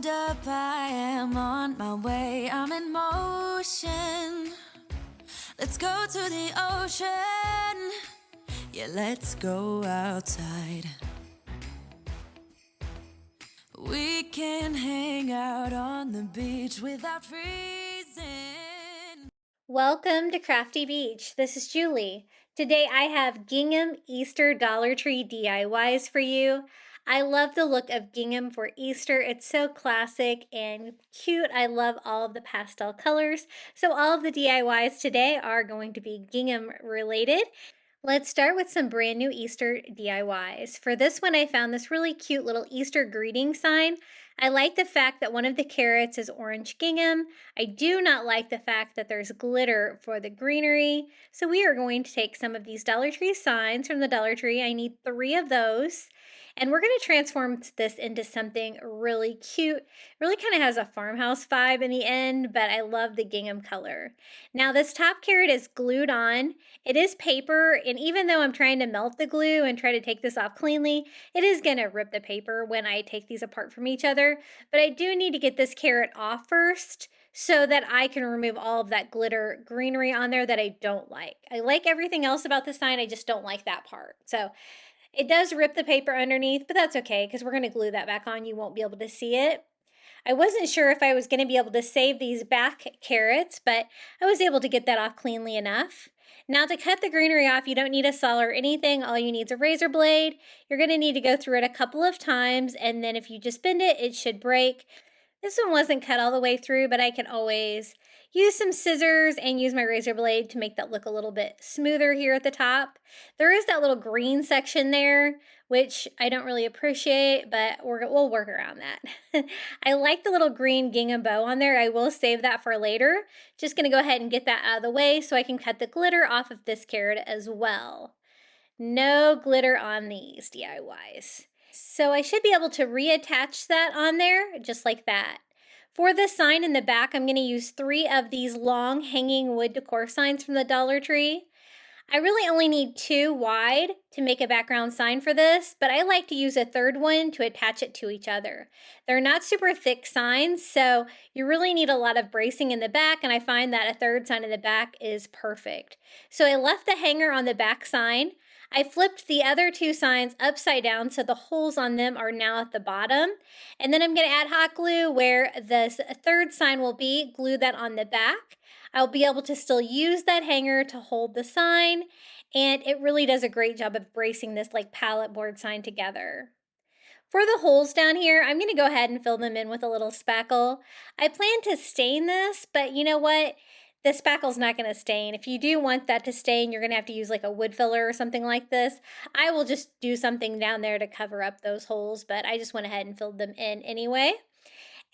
Hold up, I am on my way, I'm in motion. Let's go to the ocean. Yeah, let's go outside. We can hang out on the beach without freezing. Welcome to Crafty Beach. This is Julie. Today I have Gingham Easter Dollar Tree DIYs for you. I love the look of gingham for Easter. It's so classic and cute. I love all of the pastel colors. So all of the DIYs today are going to be gingham related. Let's start with some brand new Easter DIYs. For this one, I found this really cute little Easter greeting sign. I like the fact that one of the carrots is orange gingham. I do not like the fact that there's glitter for the greenery. So we are going to take some of these Dollar Tree signs from the Dollar Tree. I need 3 of those. And we're going to transform this into something really cute. Really kind of has a farmhouse vibe in the end, but I love the gingham color. Now this top carrot is glued on. It is paper, and even though I'm trying to melt the glue and try to take this off cleanly, it is going to rip the paper when I take these apart from each other. But I do need to get this carrot off first so that I can remove all of that glitter greenery on there that I don't like. I like everything else about the sign, I just don't like that part. So it does rip the paper underneath, but that's okay because we're going to glue that back on. You won't be able to see it. I wasn't sure if I was going to be able to save these back carrots, but I was able to get that off cleanly enough. Now to cut the greenery off, you don't need a saw or anything. All you need is a razor blade. You're going to need to go through it a couple of times, and then if you just bend it, it should break. This one wasn't cut all the way through, but I can always use some scissors and use my razor blade to make that look a little bit smoother here at the top. There is that little green section there, which I don't really appreciate, but we'll work around that. I like the little green gingham bow on there. I will save that for later. Just gonna go ahead and get that out of the way so I can cut the glitter off of this carrot as well. No glitter on these DIYs. So I should be able to reattach that on there just like that. For the sign in the back, I'm going to use 3 of these long hanging wood decor signs from the Dollar Tree. I really only need 2 wide to make a background sign for this, but I like to use a 3rd one to attach it to each other. They're not super thick signs, so you really need a lot of bracing in the back, and I find that a 3rd sign in the back is perfect. So I left the hanger on the back sign. I flipped the other 2 signs upside down so the holes on them are now at the bottom. And then I'm going to add hot glue where the 3rd sign will be, glue that on the back. I'll be able to still use that hanger to hold the sign, and it really does a great job of bracing this like pallet board sign together. For the holes down here, I'm going to go ahead and fill them in with a little spackle. I plan to stain this, but you know what? The spackle's not going to stain. If you do want that to stain, you're going to have to use like a wood filler or something like this. I will just do something down there to cover up those holes, but I just went ahead and filled them in anyway.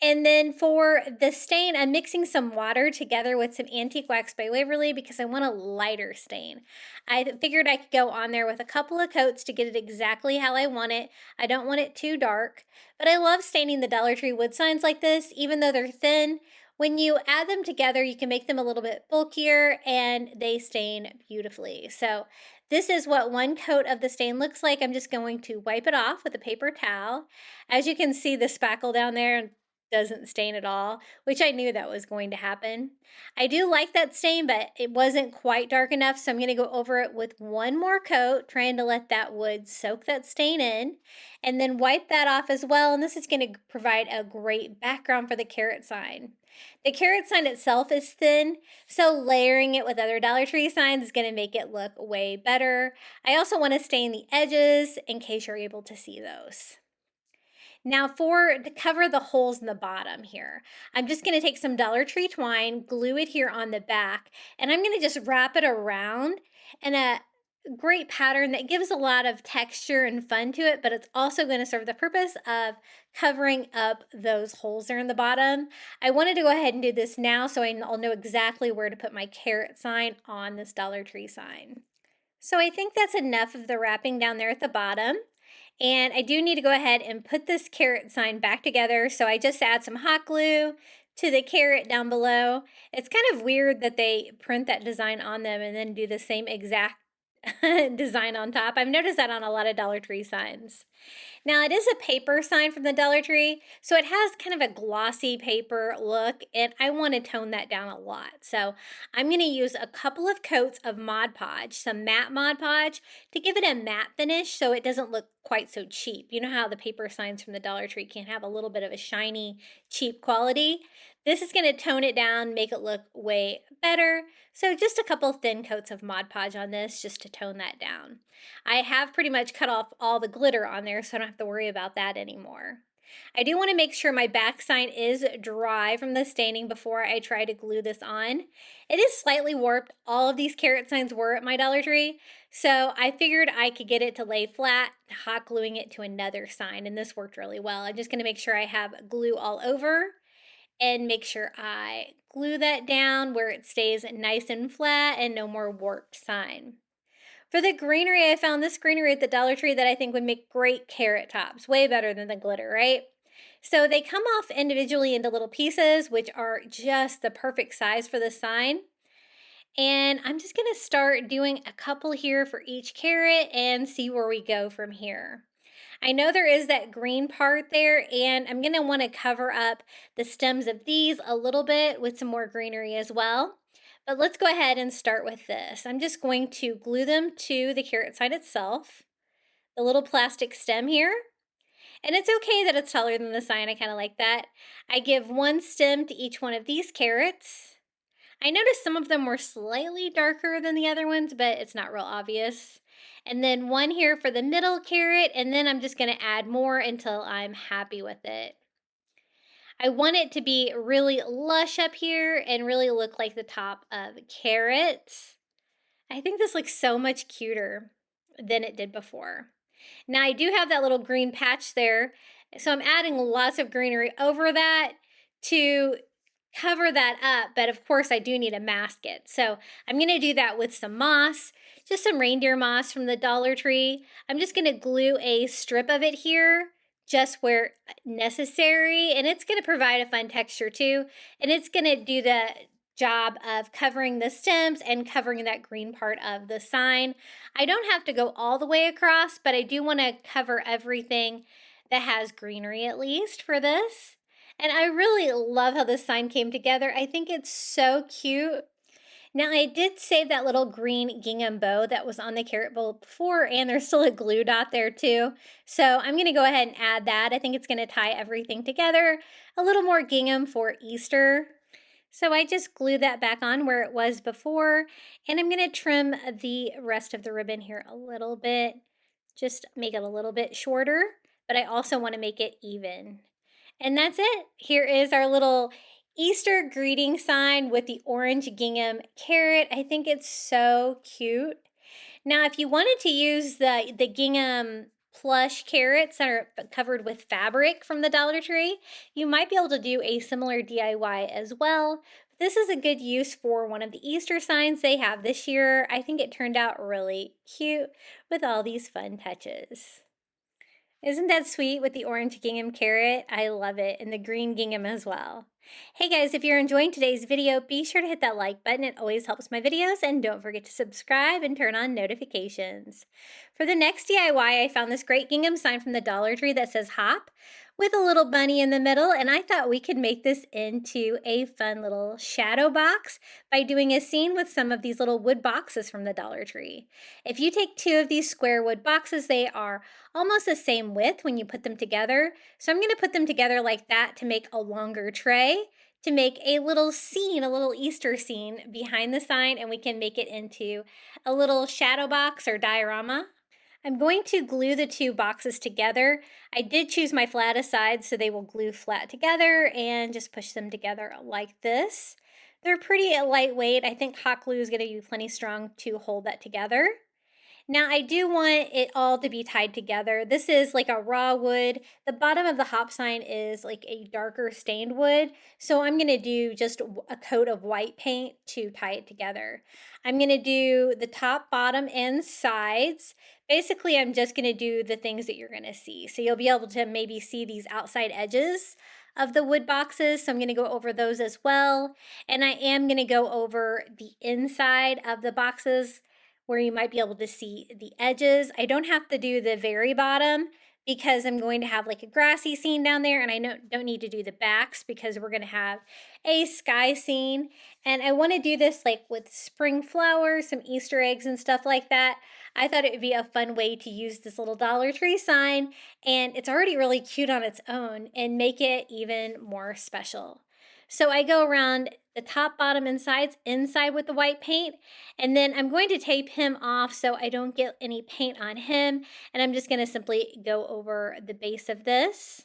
And then for the stain, I'm mixing some water together with some Antique Wax by Waverly because I want a lighter stain. I figured I could go on there with a couple of coats to get it exactly how I want it. I don't want it too dark, but I love staining the Dollar Tree wood signs like this, even though they're thin. When you add them together, you can make them a little bit bulkier and they stain beautifully. So this is what 1 coat of the stain looks like. I'm just going to wipe it off with a paper towel. As you can see, the spackle down there doesn't stain at all, which I knew that was going to happen. I do like that stain, but it wasn't quite dark enough, so I'm going to go over it with 1 more coat, trying to let that wood soak that stain in, and then wipe that off as well, and this is going to provide a great background for the carrot sign. The carrot sign itself is thin, so layering it with other Dollar Tree signs is going to make it look way better. I also want to stain the edges in case you're able to see those. Now to cover the holes in the bottom here, I'm just going to take some Dollar Tree twine, glue it here on the back, and I'm going to just wrap it around in a great pattern that gives a lot of texture and fun to it, but it's also going to serve the purpose of covering up those holes there in the bottom. I wanted to go ahead and do this now so I'll know exactly where to put my carrot sign on this Dollar Tree sign. So I think that's enough of the wrapping down there at the bottom. And I do need to go ahead and put this carrot sign back together. So I just add some hot glue to the carrot down below. It's kind of weird that they print that design on them and then do the same exact design on top. I've noticed that on a lot of Dollar Tree signs. Now, it is a paper sign from the Dollar Tree, so it has kind of a glossy paper look, and I want to tone that down a lot. So I'm going to use a couple of coats of Mod Podge, some matte Mod Podge, to give it a matte finish so it doesn't look quite so cheap. You know how the paper signs from the Dollar Tree can have a little bit of a shiny, cheap quality? This is going to tone it down, make it look way better. So just a couple thin coats of Mod Podge on this just to tone that down. I have pretty much cut off all the glitter on there, so I don't have to worry about that anymore. I do want to make sure my back sign is dry from the staining before I try to glue this on. It is slightly warped. All of these carrot signs were at my Dollar Tree, so I figured I could get it to lay flat, hot gluing it to another sign, and this worked really well. I'm just going to make sure I have glue all over and make sure I glue that down where it stays nice and flat and no more warped sign. For the greenery, I found this greenery at the Dollar Tree that I think would make great carrot tops, way better than the glitter, right? So they come off individually into little pieces, which are just the perfect size for the sign. And I'm just gonna start doing a couple here for each carrot and see where we go from here. I know there is that green part there, and I'm gonna wanna cover up the stems of these a little bit with some more greenery as well. But let's go ahead and start with this. I'm just going to glue them to the carrot sign itself, the little plastic stem here. And it's okay that it's taller than the sign, I kind of like that. I give one stem to each one of these carrots. I noticed some of them were slightly darker than the other ones, but it's not real obvious. And then one here for the middle carrot, and then I'm just gonna add more until I'm happy with it. I want it to be really lush up here and really look like the top of carrots. I think this looks so much cuter than it did before. Now I do have that little green patch there, so I'm adding lots of greenery over that to cover that up, but of course I do need to mask it. So I'm gonna do that with some moss, just some reindeer moss from the Dollar Tree. I'm just gonna glue a strip of it here just where necessary, and it's gonna provide a fun texture too, and it's gonna do the job of covering the stems and covering that green part of the sign. I don't have to go all the way across, but I do want to cover everything that has greenery at least for this. And I really love how this sign came together. I think it's so cute. Now I did save that little green gingham bow that was on the carrot bowl before, and there's still a glue dot there too. So I'm gonna go ahead and add that. I think it's gonna tie everything together. A little more gingham for Easter. So I just glue that back on where it was before, and I'm gonna trim the rest of the ribbon here a little bit, just make it a little bit shorter, but I also wanna make it even. And that's it. Here is our little Easter greeting sign with the orange gingham carrot. I think it's so cute. Now, if you wanted to use the gingham plush carrots that are covered with fabric from the Dollar Tree, you might be able to do a similar DIY as well. This is a good use for one of the Easter signs they have this year. I think it turned out really cute with all these fun touches. Isn't that sweet with the orange gingham carrot? I love it, and the green gingham as well. Hey guys, if you're enjoying today's video, be sure to hit that like button. It always helps my videos, and don't forget to subscribe and turn on notifications. For the next DIY, I found this great gingham sign from the Dollar Tree that says hop with a little bunny in the middle, and I thought we could make this into a fun little shadow box by doing a scene with some of these little wood boxes from the Dollar Tree. If you take two of these square wood boxes, they are almost the same width when you put them together. So I'm going to put them together like that to make a longer tray, to make a little scene, a little Easter scene behind the sign, and we can make it into a little shadow box or diorama. I'm going to glue the two boxes together. I did choose my flattest sides so they will glue flat together, and just push them together like this. They're pretty lightweight. I think hot glue is going to be plenty strong to hold that together. Now I do want it all to be tied together. This is like a raw wood. The bottom of the hop sign is like a darker stained wood. So I'm gonna do just a coat of white paint to tie it together. I'm gonna do the top, bottom, and sides. Basically, I'm just gonna do the things that you're gonna see. So you'll be able to maybe see these outside edges of the wood boxes. So I'm gonna go over those as well. And I am gonna go over the inside of the boxes where you might be able to see the edges. I don't have to do the very bottom, because I'm going to have like a grassy scene down there, and I don't need to do the backs because we're going to have a sky scene. And I want to do this like with spring flowers, some Easter eggs and stuff like that. I thought it would be a fun way to use this little Dollar Tree sign, and it's already really cute on its own, and make it even more special. So I go around the top, bottom, and sides inside with the white paint, and then I'm going to tape him off so I don't get any paint on him, and I'm just going to simply go over the base of this.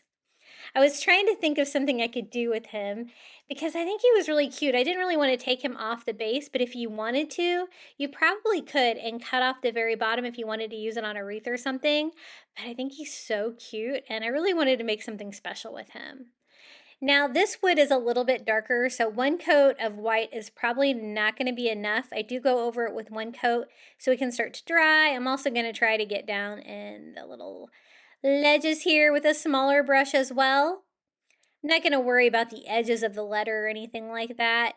I was trying to think of something I could do with him because I think he was really cute. I didn't really want to take him off the base, but if you wanted to, you probably could and cut off the very bottom if you wanted to use it on a wreath or something. But I think he's so cute, and I really wanted to make something special with him. Now this wood is a little bit darker, so one coat of white is probably not going to be enough. I do go over it with one coat so it can start to dry. I'm also going to try to get down in the little ledges here with a smaller brush as well. I'm not going to worry about the edges of the letter or anything like that,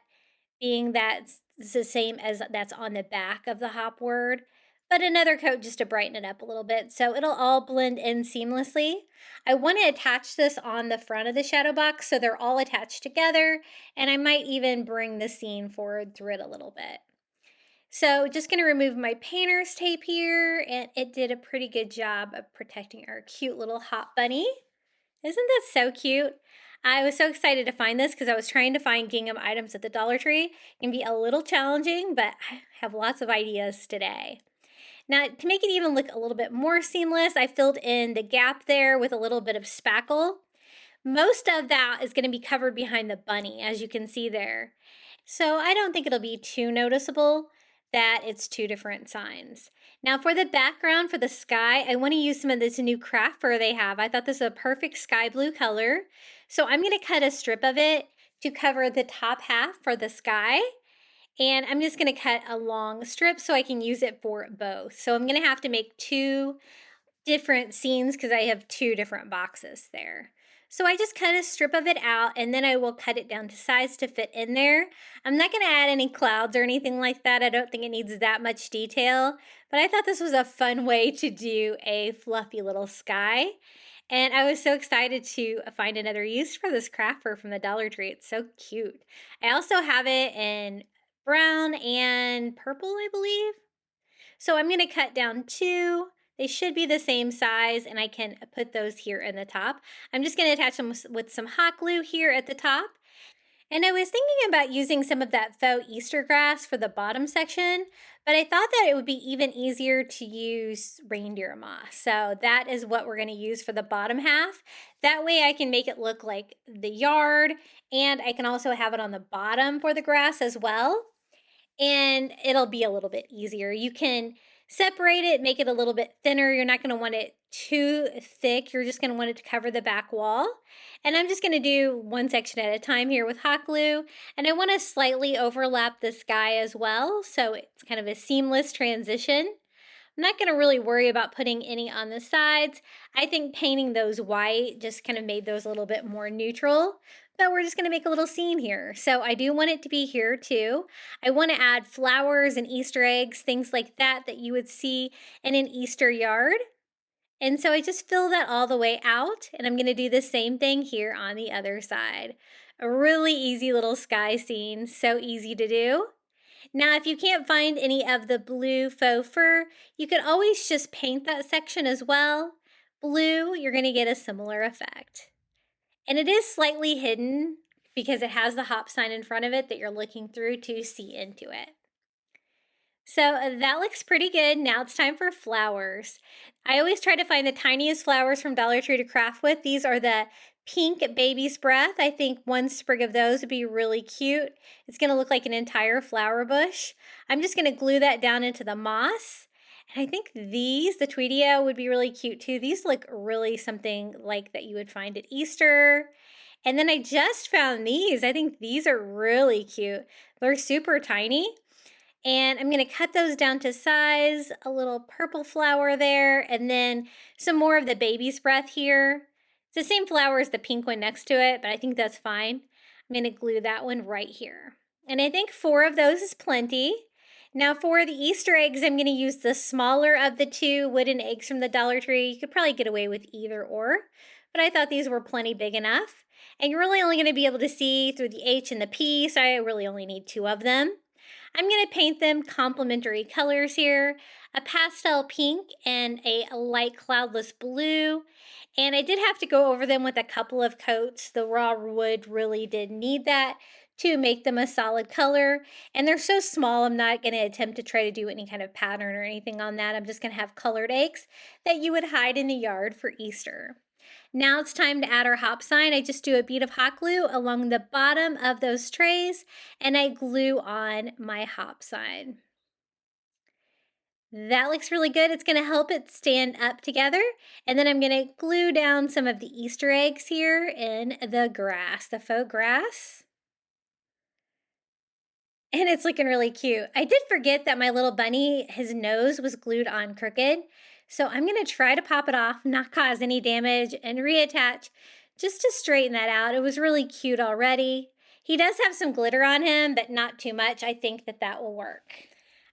being that it's the same as that's on the back of the hop word, but another coat just to brighten it up a little bit so it'll all blend in seamlessly. I want to attach this on the front of the shadow box so they're all attached together, and I might even bring the scene forward through it a little bit. So just going to remove my painter's tape here, and it did a pretty good job of protecting our cute little hop bunny. Isn't that so cute? I was so excited to find this because I was trying to find gingham items at the Dollar Tree. It can be a little challenging, but I have lots of ideas today. Now, to make it even look a little bit more seamless, I filled in the gap there with a little bit of spackle. Most of that is going to be covered behind the bunny, as you can see there. So I don't think it'll be too noticeable that it's two different signs. Now for the background for the sky, I want to use some of this new craft fur they have. I thought this was a perfect sky blue color. So I'm going to cut a strip of it to cover the top half for the sky. And I'm just going to cut a long strip so I can use it for both. So I'm going to have to make two different scenes because I have two different boxes there. So I just cut a strip of it out, and then I will cut it down to size to fit in there. I'm not going to add any clouds or anything like that. I don't think it needs that much detail, but I thought this was a fun way to do a fluffy little sky. And I was so excited to find another use for this craft fur from the Dollar Tree. It's so cute. I also have it in brown and purple, I believe. So I'm going to cut down two. They should be the same size, and I can put those here in the top. I'm just going to attach them with some hot glue here at the top. And I was thinking about using some of that faux Easter grass for the bottom section, but I thought that it would be even easier to use reindeer moss. So that is what we're going to use for the bottom half. That way I can make it look like the yard, and I can also have it on the bottom for the grass as well. And it'll be a little bit easier. You can separate it, make it a little bit thinner. You're not going to want it too thick. You're just going to want it to cover the back wall. And I'm just going to do one section at a time here with hot glue. And I want to slightly overlap the sky as well, so it's kind of a seamless transition. I'm not going to really worry about putting any on the sides. I think painting those white just kind of made those a little bit more neutral. But we're just going to make a little scene here. So I do want it to be here too. I want to add flowers and Easter eggs, things like that that you would see in an Easter yard. And so I just fill that all the way out, and I'm going to do the same thing here on the other side. A really easy little sky scene, so easy to do. Now, if you can't find any of the blue faux fur, you could always just paint that section as well. Blue, you're going to get a similar effect. And it is slightly hidden because it has the hop sign in front of it that you're looking through to see into it. So that looks pretty good. Now it's time for flowers. I always try to find the tiniest flowers from Dollar Tree to craft with. These are the pink baby's breath. I think one sprig of those would be really cute. It's going to look like an entire flower bush. I'm just going to glue that down into the moss. And I think these, the Tweedio, would be really cute too. These look really something like that you would find at Easter. And then I just found these. I think these are really cute. They're super tiny. And I'm going to cut those down to size, a little purple flower there, and then some more of the baby's breath here. It's the same flower as the pink one next to it, but I think that's fine. I'm going to glue that one right here. And I think 4 of those is plenty. Now for the Easter eggs, I'm going to use the smaller of the two wooden eggs from the Dollar Tree. You could probably get away with either or, but I thought these were plenty big enough. And you're really only going to be able to see through the H and the P, so I really only need two of them. I'm going to paint them complementary colors here, a pastel pink and a light cloudless blue. And I did have to go over them with a couple of coats. The raw wood really did need that to make them a solid color. And they're so small, I'm not going to attempt to try to do any kind of pattern or anything on that. I'm just going to have colored eggs that you would hide in the yard for Easter. Now it's time to add our hop sign. I just do a bead of hot glue along the bottom of those trays and I glue on my hop sign. That looks really good. It's going to help it stand up together. And then I'm going to glue down some of the Easter eggs here in the grass, the faux grass. And it's looking really cute. I did forget that my little bunny, his nose was glued on crooked. So I'm going to try to pop it off, not cause any damage, and reattach just to straighten that out. It was really cute already. He does have some glitter on him, but not too much. I think that that will work.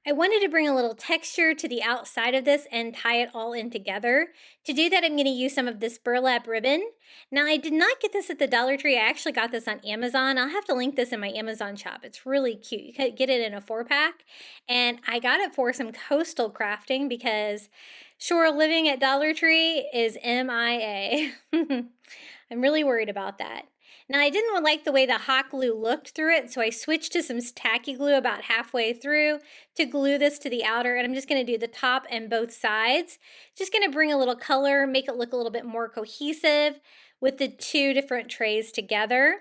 I wanted to bring a little texture to the outside of this and tie it all in together. To do that, I'm going to use some of this burlap ribbon. Now, I did not get this at the Dollar Tree. I actually got this on Amazon. I'll have to link this in my Amazon shop. It's really cute. You can get it in a 4-pack. And I got it for some coastal crafting because shore living at Dollar Tree is MIA. I'm really worried about that. Now, I didn't like the way the hot glue looked through it, so I switched to some tacky glue about halfway through to glue this to the outer, and I'm just going to do the top and both sides. Just going to bring a little color, make it look a little bit more cohesive with the two different trays together.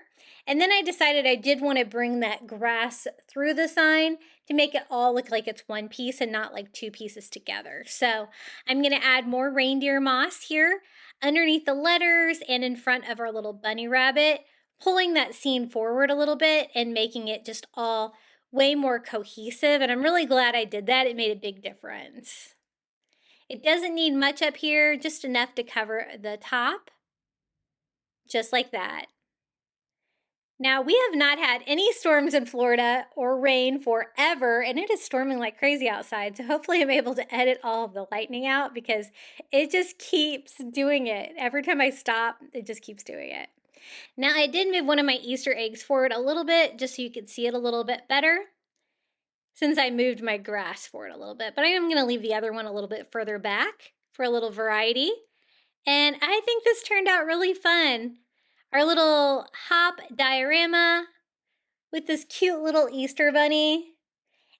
And then I decided I did want to bring that grass through the sign to make it all look like it's one piece and not like two pieces together. So I'm going to add more reindeer moss here underneath the letters and in front of our little bunny rabbit, pulling that scene forward a little bit and making it just all way more cohesive. And I'm really glad I did that. It made a big difference. It doesn't need much up here, just enough to cover the top, just like that. Now, we have not had any storms in Florida or rain forever, and it is storming like crazy outside. So hopefully I'm able to edit all of the lightning out because it just keeps doing it. Every time I stop, it just keeps doing it. Now, I did move one of my Easter eggs forward a little bit just so you could see it a little bit better since I moved my grass forward a little bit. But I am going to leave the other one a little bit further back for a little variety. And I think this turned out really fun. Our little hop diorama with this cute little Easter bunny.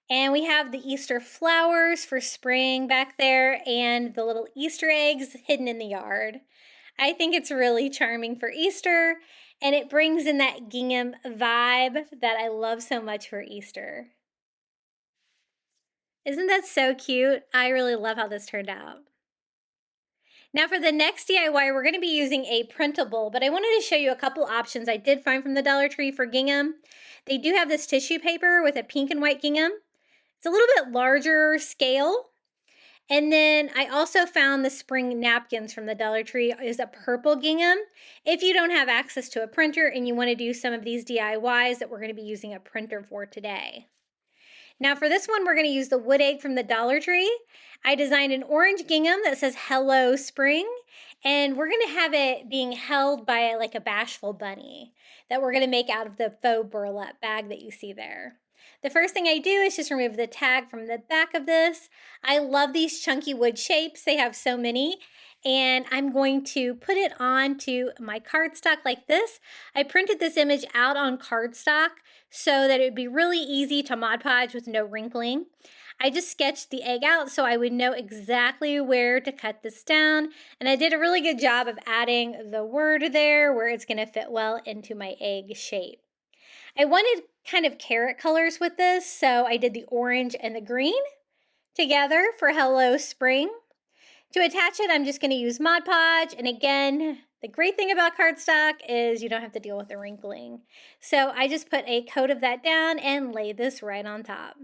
And we have the Easter flowers for spring back there and the little Easter eggs hidden in the yard. I think it's really charming for Easter, and it brings in that gingham vibe that I love so much for Easter. Isn't that so cute? I really love how this turned out. Now for the next DIY, we're going to be using a printable, but I wanted to show you a couple options I did find from the Dollar Tree for gingham. They do have this tissue paper with a pink and white gingham. It's a little bit larger scale. And then I also found the spring napkins from the Dollar Tree is a purple gingham. If you don't have access to a printer and you want to do some of these DIYs that we're going to be using a printer for today. Now for this one, we're going to use the wood egg from the Dollar Tree. I designed an orange gingham that says Hello Spring, and we're going to have it being held by like a bashful bunny that we're going to make out of the faux burlap bag that you see there. The first thing I do is just remove the tag from the back of this. I love these chunky wood shapes. They have so many. And I'm going to put it onto my cardstock like this. I printed this image out on cardstock so that it would be really easy to Mod Podge with no wrinkling. I just sketched the egg out so I would know exactly where to cut this down. And I did a really good job of adding the word there where it's going to fit well into my egg shape. I wanted kind of carrot colors with this, so I did the orange and the green together for Hello Spring. To attach it, I'm just going to use Mod Podge, and again, the great thing about cardstock is you don't have to deal with the wrinkling. So I just put a coat of that down and lay this right on top.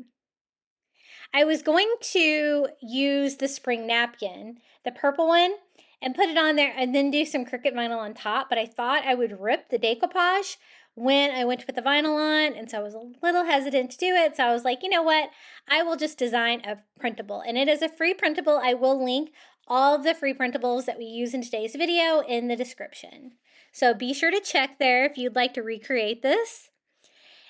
I was going to use the spring napkin, the purple one, and put it on there and then do some Cricut vinyl on top, but I thought I would rip the decoupage when I went to put the vinyl on, and so I was a little hesitant to do it. So I was like, you know what? I will just design a printable, and it is a free printable. I will link all of the free printables that we use in today's video in the description. So be sure to check there if you'd like to recreate this.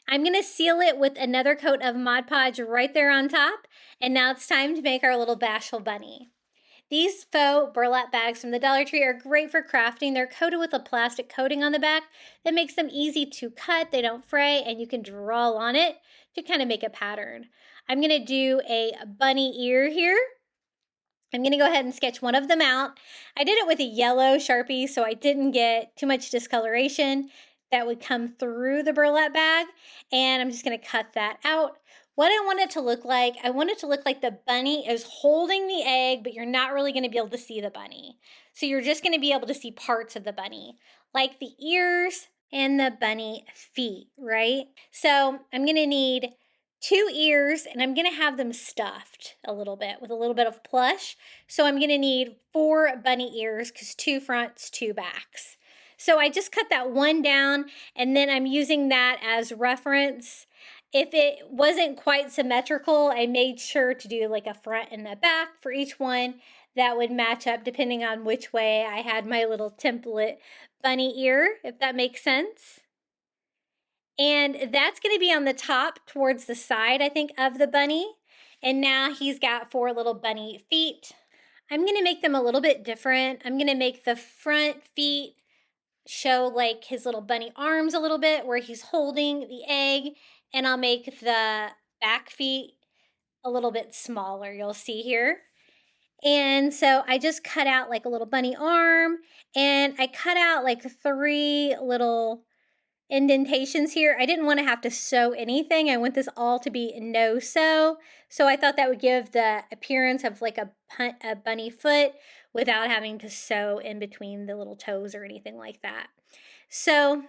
I'm going to seal it with another coat of Mod Podge right there on top. And now it's time to make our little bashful bunny. These faux burlap bags from the Dollar Tree are great for crafting. They're coated with a plastic coating on the back that makes them easy to cut. They don't fray, and you can draw on it to kind of make a pattern. I'm going to do a bunny ear here. I'm going to go ahead and sketch one of them out. I did it with a yellow Sharpie so I didn't get too much discoloration that would come through the burlap bag, and I'm just going to cut that out. What I want it to look like, I want it to look like the bunny is holding the egg, but you're not really going to be able to see the bunny. So you're just going to be able to see parts of the bunny, like the ears and the bunny feet, right? So I'm going to need 2 ears, and I'm going to have them stuffed a little bit with a little bit of plush. So I'm going to need 4 bunny ears because 2 fronts, 2 backs. So I just cut that one down, and then I'm using that as reference. If it wasn't quite symmetrical, I made sure to do like a front and a back for each one that would match up depending on which way I had my little template bunny ear, if that makes sense. And that's going to be on the top towards the side, I think, of the bunny. And now he's got 4 little bunny feet. I'm going to make them a little bit different. I'm going to make the front feet show like his little bunny arms a little bit where he's holding the egg, and I'll make the back feet a little bit smaller, you'll see here. And so I just cut out like a little bunny arm, and I cut out like 3 little indentations here. I didn't want to have to sew anything. I want this all to be no sew. So I thought that would give the appearance of like a bunny foot without having to sew in between the little toes or anything like that. So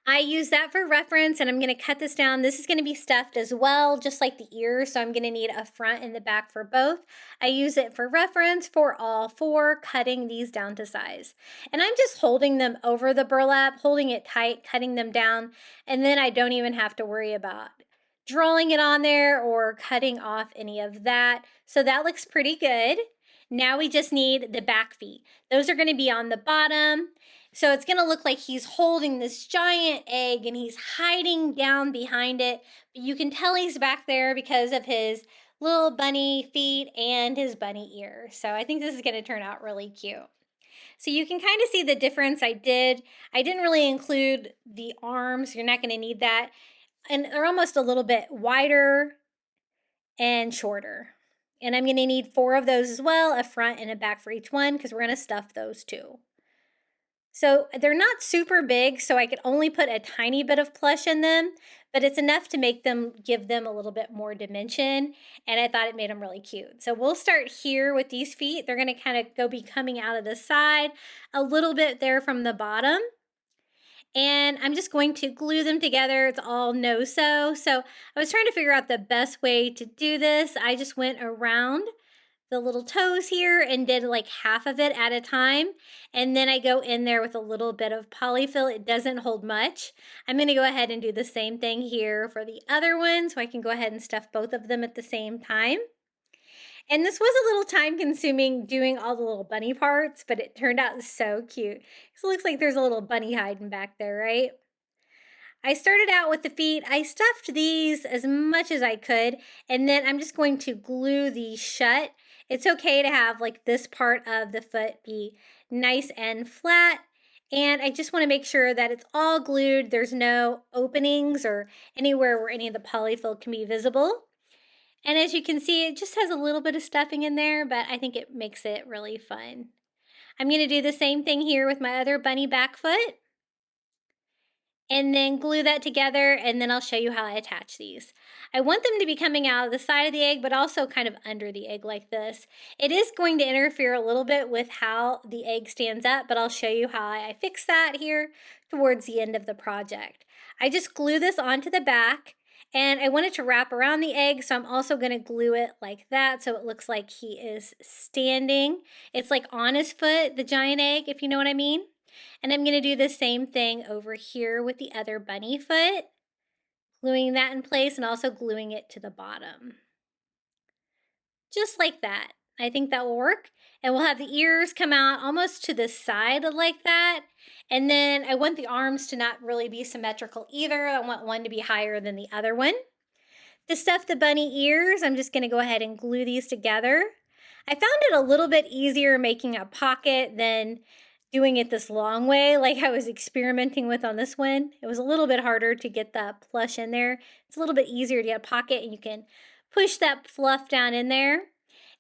I use that for reference, and I'm going to cut this down. This is going to be stuffed as well, just like the ears, so I'm going to need a front and the back for both. I use it for reference for all 4, cutting these down to size. And I'm just holding them over the burlap, holding it tight, cutting them down, and then I don't even have to worry about drawing it on there or cutting off any of that. So that looks pretty good. Now we just need the back feet. Those are going to be on the bottom. So it's going to look like he's holding this giant egg and he's hiding down behind it. But you can tell he's back there because of his little bunny feet and his bunny ear. So I think this is going to turn out really cute. So you can kind of see the difference I did. I didn't really include the arms. You're not going to need that. And they're almost a little bit wider and shorter. And I'm going to need 4 of those as well, a front and a back for each one, because we're going to stuff those too. So they're not super big, so I could only put a tiny bit of plush in them, but it's enough to make them, give them a little bit more dimension, and I thought it made them really cute. So we'll start here with these feet. They're going to kind of be coming out of the side, a little bit there from the bottom. And I'm just going to glue them together. It's all no-sew. So I was trying to figure out the best way to do this. I just went around the little toes here and did like half of it at a time. And then I go in there with a little bit of polyfill. It doesn't hold much. I'm going to go ahead and do the same thing here for the other one, so I can go ahead and stuff both of them at the same time. And this was a little time consuming doing all the little bunny parts, but it turned out so cute. So it looks like there's a little bunny hiding back there, right? I started out with the feet. I stuffed these as much as I could, and then I'm just going to glue these shut. It's okay to have like this part of the foot be nice and flat, and I just want to make sure that it's all glued. There's no openings or anywhere where any of the polyfill can be visible. And as you can see, it just has a little bit of stuffing in there, but I think it makes it really fun. I'm going to do the same thing here with my other bunny back foot. And then glue that together, and then I'll show you how I attach these. I want them to be coming out of the side of the egg, but also kind of under the egg like this. It is going to interfere a little bit with how the egg stands up, but I'll show you how I fix that here towards the end of the project. I just glue this onto the back, and I want it to wrap around the egg, so I'm also going to glue it like that so it looks like he is standing. It's like on his foot, the giant egg, if you know what I mean. And I'm going to do the same thing over here with the other bunny foot, gluing that in place and also gluing it to the bottom. Just like that. I think that will work. And we'll have the ears come out almost to the side like that. And then I want the arms to not really be symmetrical either. I want one to be higher than the other one. To stuff the bunny ears, I'm just going to go ahead and glue these together. I found it a little bit easier making a pocket than doing it this long way like I was experimenting with on this one. It was a little bit harder to get the plush in there. It's a little bit easier to get a pocket and you can push that fluff down in there.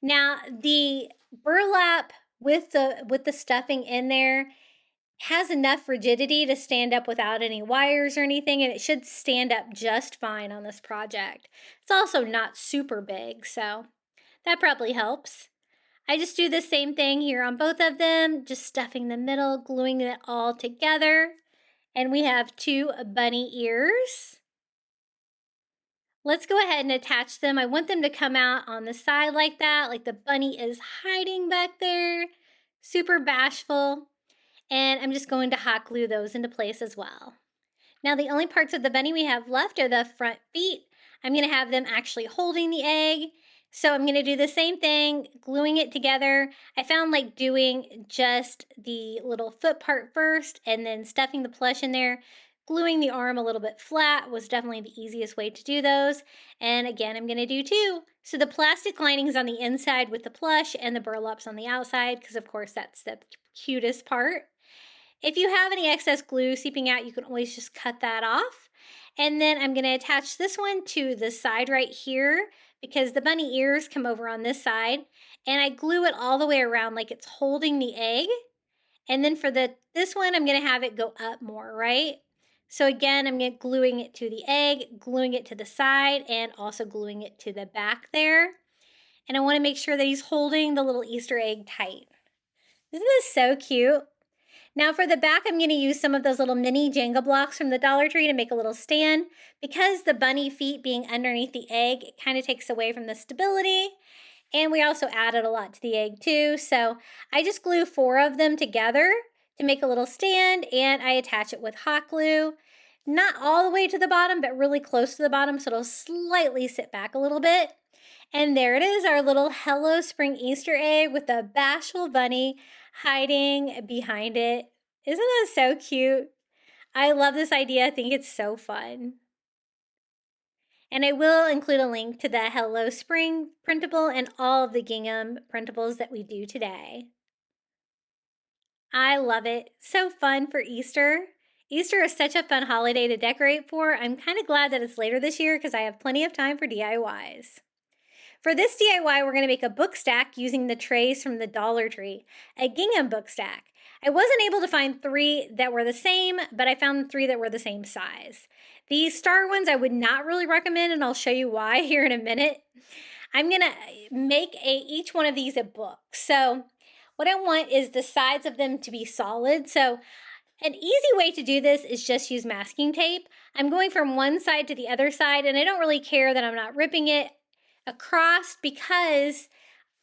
Now the burlap with the stuffing in there has enough rigidity to stand up without any wires or anything, and it should stand up just fine on this project. It's also not super big, so that probably helps. I just do the same thing here on both of them, just stuffing the middle, gluing it all together, and we have 2 bunny ears. Let's go ahead and attach them. I want them to come out on the side like that, like the bunny is hiding back there, super bashful. And I'm just going to hot glue those into place as well. Now the only parts of the bunny we have left are the front feet. I'm going to have them actually holding the egg. So I'm going to do the same thing, gluing it together. I found like doing just the little foot part first and then stuffing the plush in there. Gluing the arm a little bit flat was definitely the easiest way to do those. And again, I'm going to do 2. So the plastic lining is on the inside with the plush and the burlap's on the outside because of course that's the cutest part. If you have any excess glue seeping out, you can always just cut that off. And then I'm going to attach this one to the side right here because the bunny ears come over on this side. And I glue it all the way around like it's holding the egg. And then for this one, I'm going to have it go up more, right? So again, I'm gluing it to the egg, gluing it to the side, and also gluing it to the back there. And I want to make sure that he's holding the little Easter egg tight. Isn't this so cute? Now for the back, I'm going to use some of those little mini Jenga blocks from the Dollar Tree to make a little stand. Because the bunny feet being underneath the egg, it kind of takes away from the stability. And we also added a lot to the egg too. So I just glue 4 of them together to make a little stand, and I attach it with hot glue. Not all the way to the bottom, but really close to the bottom, so it'll slightly sit back a little bit. And there it is, our little Hello Spring Easter egg with the bashful bunny hiding behind it. Isn't that so cute? I love this idea. I think it's so fun. And I will include a link to the Hello Spring printable and all of the gingham printables that we do today. I love it. So fun for Easter. Easter is such a fun holiday to decorate for. I'm kind of glad that it's later this year because I have plenty of time for DIYs. For this DIY, we're going to make a book stack using the trays from the Dollar Tree, a gingham book stack. I wasn't able to find 3 that were the same, but I found 3 that were the same size. These star ones I would not really recommend, and I'll show you why here in a minute. I'm going to make each one of these a book. So what I want is the sides of them to be solid. So an easy way to do this is just use masking tape. I'm going from one side to the other side, and I don't really care that I'm not ripping it across because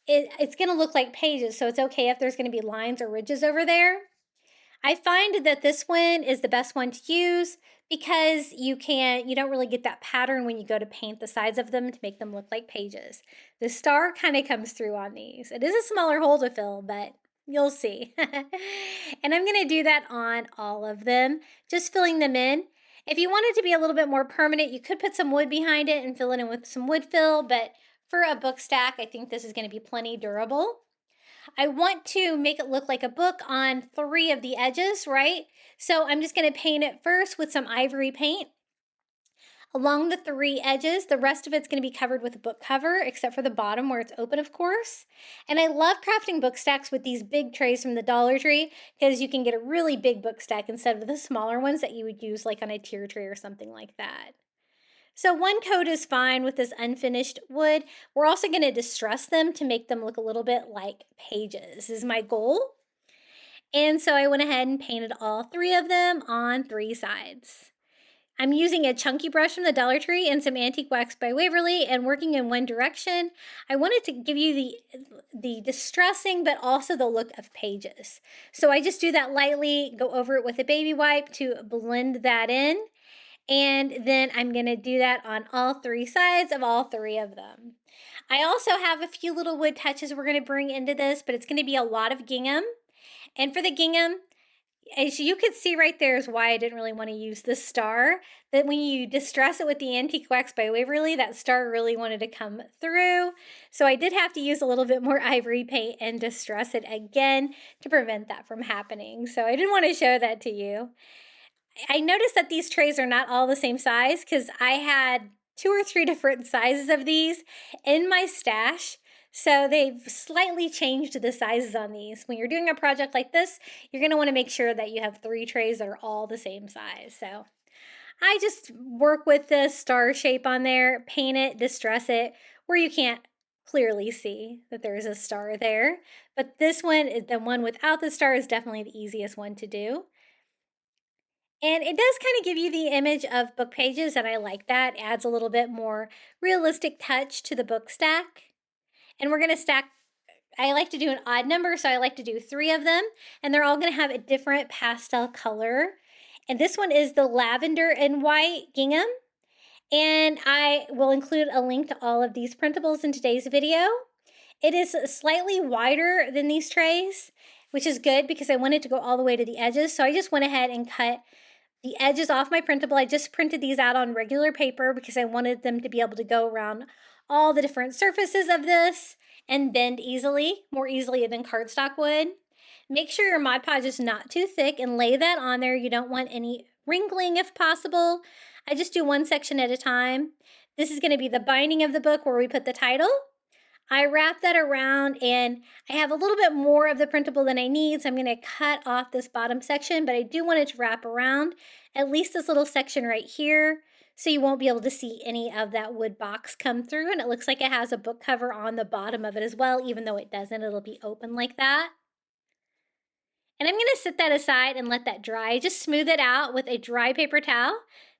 it's going to look like pages, so it's okay if there's going to be lines or ridges over there. I find that this one is the best one to use because you don't really get that pattern when you go to paint the sides of them to make them look like pages. The star kind of comes through on these. It is a smaller hole to fill, but you'll see. And I'm going to do that on all of them, just filling them in. If you want it to be a little bit more permanent, you could put some wood behind it and fill it in with some wood fill, but for a book stack, I think this is going to be plenty durable. I want to make it look like a book on 3 of the edges, right? So I'm just going to paint it first with some ivory paint along the 3 edges. The rest of it's going to be covered with a book cover, except for the bottom where it's open, of course. And I love crafting book stacks with these big trays from the Dollar Tree because you can get a really big book stack instead of the smaller ones that you would use like on a tier tray or something like that. So 1 coat is fine with this unfinished wood. We're also going to distress them to make them look a little bit like pages. This is my goal. And so I went ahead and painted all 3 of them on 3 sides. I'm using a chunky brush from the Dollar Tree and some antique wax by Waverly and working in one direction. I wanted to give you the distressing but also the look of pages. So I just do that lightly, go over it with a baby wipe to blend that in. And then I'm going to do that on all 3 sides of all 3 of them. I also have a few little wood touches we're going to bring into this, but it's going to be a lot of gingham. And for the gingham, as you can see right there is why I didn't really want to use the star. That when you distress it with the Antique Wax by Waverly, that star really wanted to come through. So I did have to use a little bit more ivory paint and distress it again to prevent that from happening. So I didn't want to show that to you. I noticed that these trays are not all the same size because I had 2 or 3 different sizes of these in my stash. So they've slightly changed the sizes on these. When you're doing a project like this, you're going to want to make sure that you have 3 trays that are all the same size. So I just work with this star shape on there, paint it, distress it, where you can't clearly see that there's a star there. But this one, the one without the star, is definitely the easiest one to do. And it does kind of give you the image of book pages, and I like that. It adds a little bit more realistic touch to the book stack. And we're going to stack, I like to do an odd number, so I like to do 3 of them, and they're all going to have a different pastel color. And this one is the lavender and white gingham. And I will include a link to all of these printables in today's video. It is slightly wider than these trays, which is good because I wanted to go all the way to the edges. So I just went ahead and cut the edges off my printable. I just printed these out on regular paper because I wanted them to be able to go around all the different surfaces of this and bend easily, more easily than cardstock would. Make sure your Mod Podge is not too thick and lay that on there. You don't want any wrinkling if possible. I just do one section at a time. This is going to be the binding of the book where we put the title. I wrap that around and I have a little bit more of the printable than I need, so I'm going to cut off this bottom section, but I do want it to wrap around at least this little section right here, so you won't be able to see any of that wood box come through, and it looks like it has a book cover on the bottom of it as well, even though it doesn't. It'll be open like that. And I'm going to set that aside and let that dry. Just smooth it out with a dry paper towel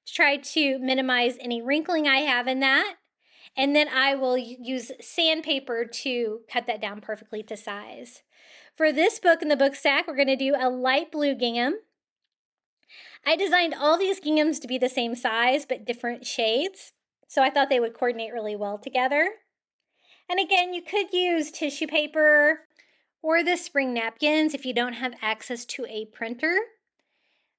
to try to minimize any wrinkling I have in that. And then I will use sandpaper to cut that down perfectly to size. For this book in the book stack, we're going to do a light blue gingham. I designed all these ginghams to be the same size, but different shades. So I thought they would coordinate really well together. And again, you could use tissue paper or the spring napkins if you don't have access to a printer.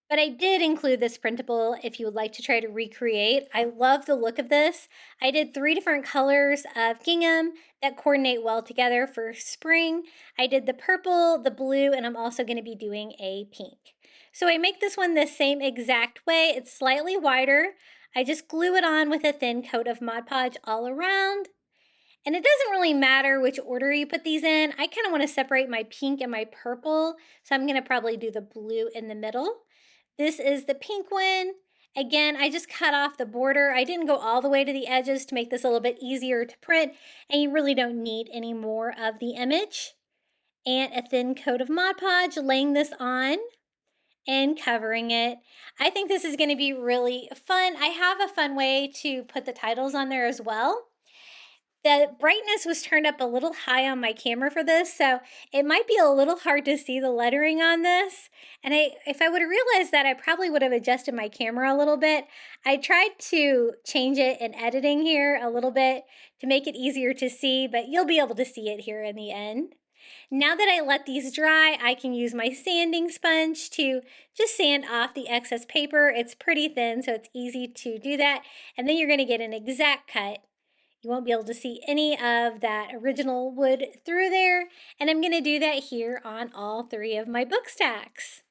But I did include this printable if you would like to try to recreate. I love the look of this. I did 3 different colors of gingham that coordinate well together for spring. I did the purple, the blue, and I'm also going to be doing a pink. So I make this one the same exact way. It's slightly wider. I just glue it on with a thin coat of Mod Podge all around. And it doesn't really matter which order you put these in. I kind of want to separate my pink and my purple, so I'm going to probably do the blue in the middle. This is the pink one. Again, I just cut off the border. I didn't go all the way to the edges to make this a little bit easier to print, and you really don't need any more of the image. And a thin coat of Mod Podge, laying this on and covering it. I think this is going to be really fun. I have a fun way to put the titles on there as well. The brightness was turned up a little high on my camera for this, so it might be a little hard to see the lettering on this. And if I would have realized that, I probably would have adjusted my camera a little bit. I tried to change it in editing here a little bit to make it easier to see, but you'll be able to see it here in the end. Now that I let these dry, I can use my sanding sponge to just sand off the excess paper. It's pretty thin, so it's easy to do that. And then you're going to get an exact cut. You won't be able to see any of that original wood through there, and I'm going to do that here on all 3 of my book stacks.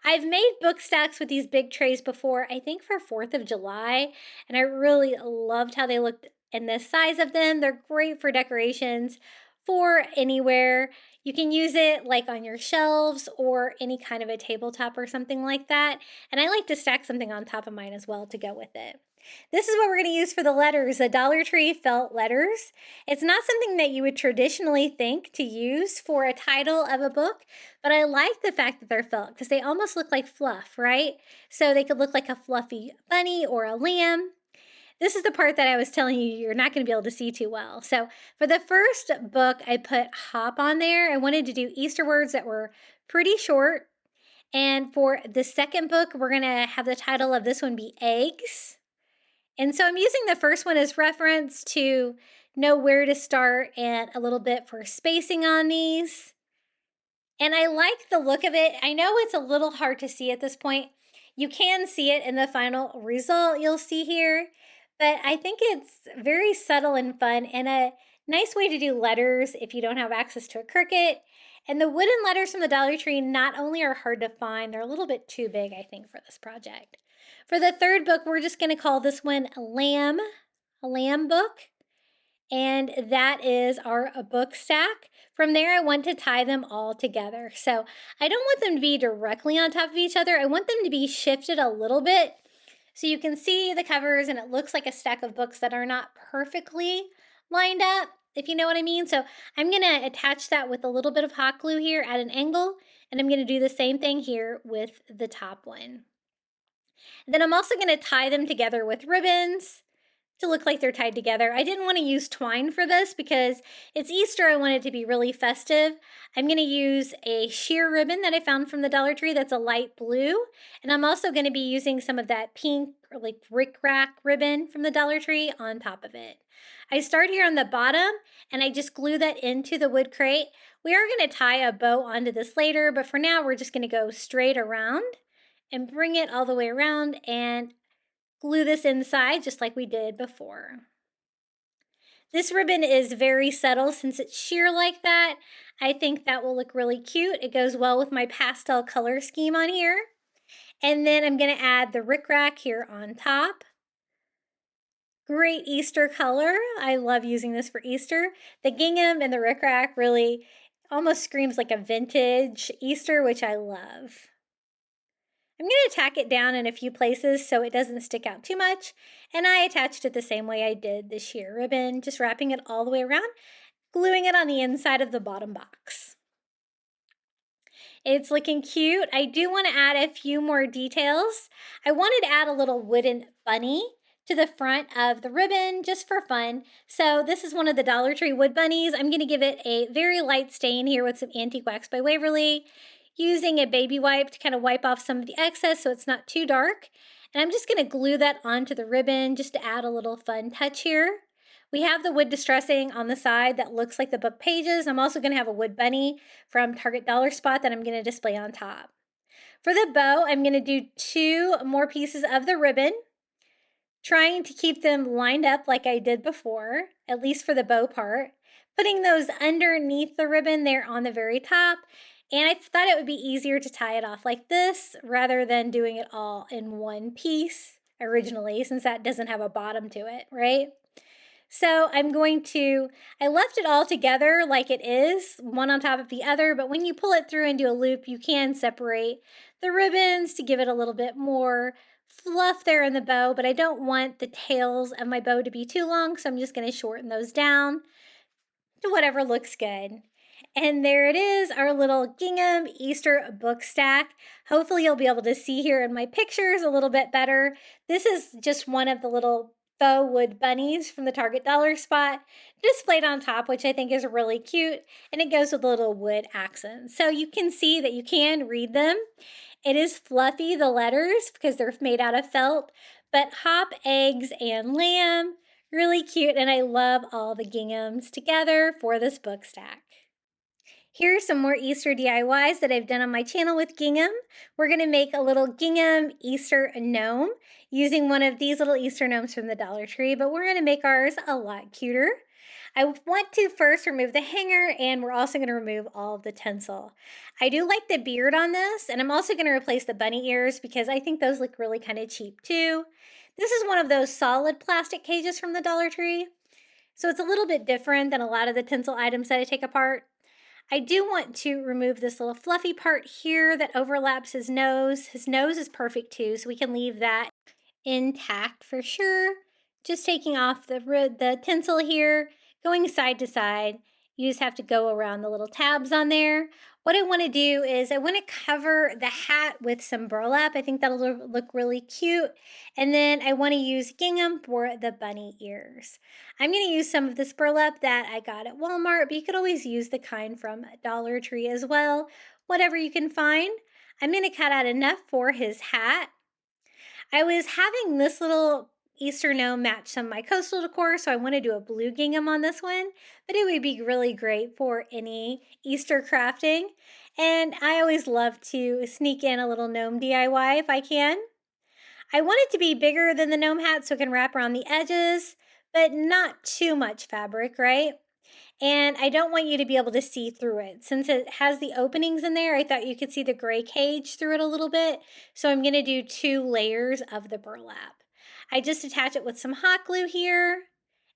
I've made book stacks with these big trays before, I think for 4th of July, and I really loved how they looked and the size of them. They're great for decorations for anywhere. You can use it like on your shelves or any kind of a tabletop or something like that. And I like to stack something on top of mine as well to go with it. This is what we're going to use for the letters, the Dollar Tree felt letters. It's not something that you would traditionally think to use for a title of a book, but I like the fact that they're felt because they almost look like fluff, right? So they could look like a fluffy bunny or a lamb. This is the part that I was telling you you're not going to be able to see too well. So for the first book, I put hop on there. I wanted to do Easter words that were pretty short. And for the second book, we're going to have the title of this one be eggs. And so I'm using the first one as reference to know where to start and a little bit for spacing on these. And I like the look of it. I know it's a little hard to see at this point. You can see it in the final result you'll see here, but I think it's very subtle and fun and a nice way to do letters if you don't have access to a Cricut. And the wooden letters from the Dollar Tree not only are hard to find, they're a little bit too big, I think, for this project. For the third book, we're just going to call this one a lamb book. And that is our book stack. From there, I want to tie them all together. So I don't want them to be directly on top of each other. I want them to be shifted a little bit so you can see the covers and it looks like a stack of books that are not perfectly lined up, if you know what I mean. So I'm going to attach that with a little bit of hot glue here at an angle, and I'm going to do the same thing here with the top one. Then I'm also going to tie them together with ribbons to look like they're tied together. I didn't want to use twine for this because it's Easter. I want it to be really festive. I'm going to use a sheer ribbon that I found from the Dollar Tree that's a light blue. And I'm also going to be using some of that pink or like rickrack ribbon from the Dollar Tree on top of it. I start here on the bottom and I just glue that into the wood crate. We are going to tie a bow onto this later, but for now we're just going to go straight around and bring it all the way around and glue this inside just like we did before. This ribbon is very subtle since it's sheer like that. I think that will look really cute. It goes well with my pastel color scheme on here. And then I'm going to add the rickrack here on top. Great Easter color. I love using this for Easter. The gingham and the rickrack really almost screams like a vintage Easter, which I love. I'm going to tack it down in a few places so it doesn't stick out too much. And I attached it the same way I did the sheer ribbon, just wrapping it all the way around, gluing it on the inside of the bottom box. It's looking cute. I do want to add a few more details. I wanted to add a little wooden bunny to the front of the ribbon just for fun. So this is one of the Dollar Tree wood bunnies. I'm going to give it a very light stain here with some Antique Wax by Waverly, using a baby wipe to kind of wipe off some of the excess so it's not too dark. And I'm just going to glue that onto the ribbon just to add a little fun touch here. We have the wood distressing on the side that looks like the book pages. I'm also going to have a wood bunny from Target Dollar Spot that I'm going to display on top. For the bow, I'm going to do 2 more pieces of the ribbon, trying to keep them lined up like I did before, at least for the bow part, putting those underneath the ribbon there on the very top. And I thought it would be easier to tie it off like this rather than doing it all in one piece originally, since that doesn't have a bottom to it, right? So I left it all together like it is, one on top of the other, but when you pull it through and do a loop, you can separate the ribbons to give it a little bit more fluff there in the bow, but I don't want the tails of my bow to be too long, so I'm just going to shorten those down to whatever looks good. And there it is, our little Gingham Easter book stack. Hopefully you'll be able to see here in my pictures a little bit better. This is just one of the little faux wood bunnies from the Target Dollar Spot displayed on top, which I think is really cute. And it goes with little wood accents. So you can see that you can read them. It is fluffy, the letters, because they're made out of felt. But hop, eggs, and lamb, really cute. And I love all the ginghams together for this book stack. Here are some more Easter DIYs that I've done on my channel with gingham. We're going to make a little gingham Easter gnome using one of these little Easter gnomes from the Dollar Tree, but we're going to make ours a lot cuter. I want to first remove the hanger, and we're also going to remove all of the tinsel. I do like the beard on this, and I'm also going to replace the bunny ears because I think those look really kind of cheap too. This is one of those solid plastic cages from the Dollar Tree, so it's a little bit different than a lot of the tinsel items that I take apart. I do want to remove this little fluffy part here that overlaps his nose. His nose is perfect too, so we can leave that intact for sure. Just taking off the tinsel here, going side to side. You just have to go around the little tabs on there. What I want to do is I want to cover the hat with some burlap. I think that'll look really cute. And then I want to use gingham for the bunny ears. I'm going to use some of this burlap that I got at Walmart, but you could always use the kind from Dollar Tree as well. Whatever you can find. I'm going to cut out enough for his hat. I was having this little Easter gnome match some of my coastal decor, so I want to do a blue gingham on this one, but it would be really great for any Easter crafting. And I always love to sneak in a little gnome DIY if I can. I want it to be bigger than the gnome hat so it can wrap around the edges, but not too much fabric, right? And I don't want you to be able to see through it. Since it has the openings in there, I thought you could see the gray cage through it a little bit. So I'm going to do 2 layers of the burlap. I just attach it with some hot glue here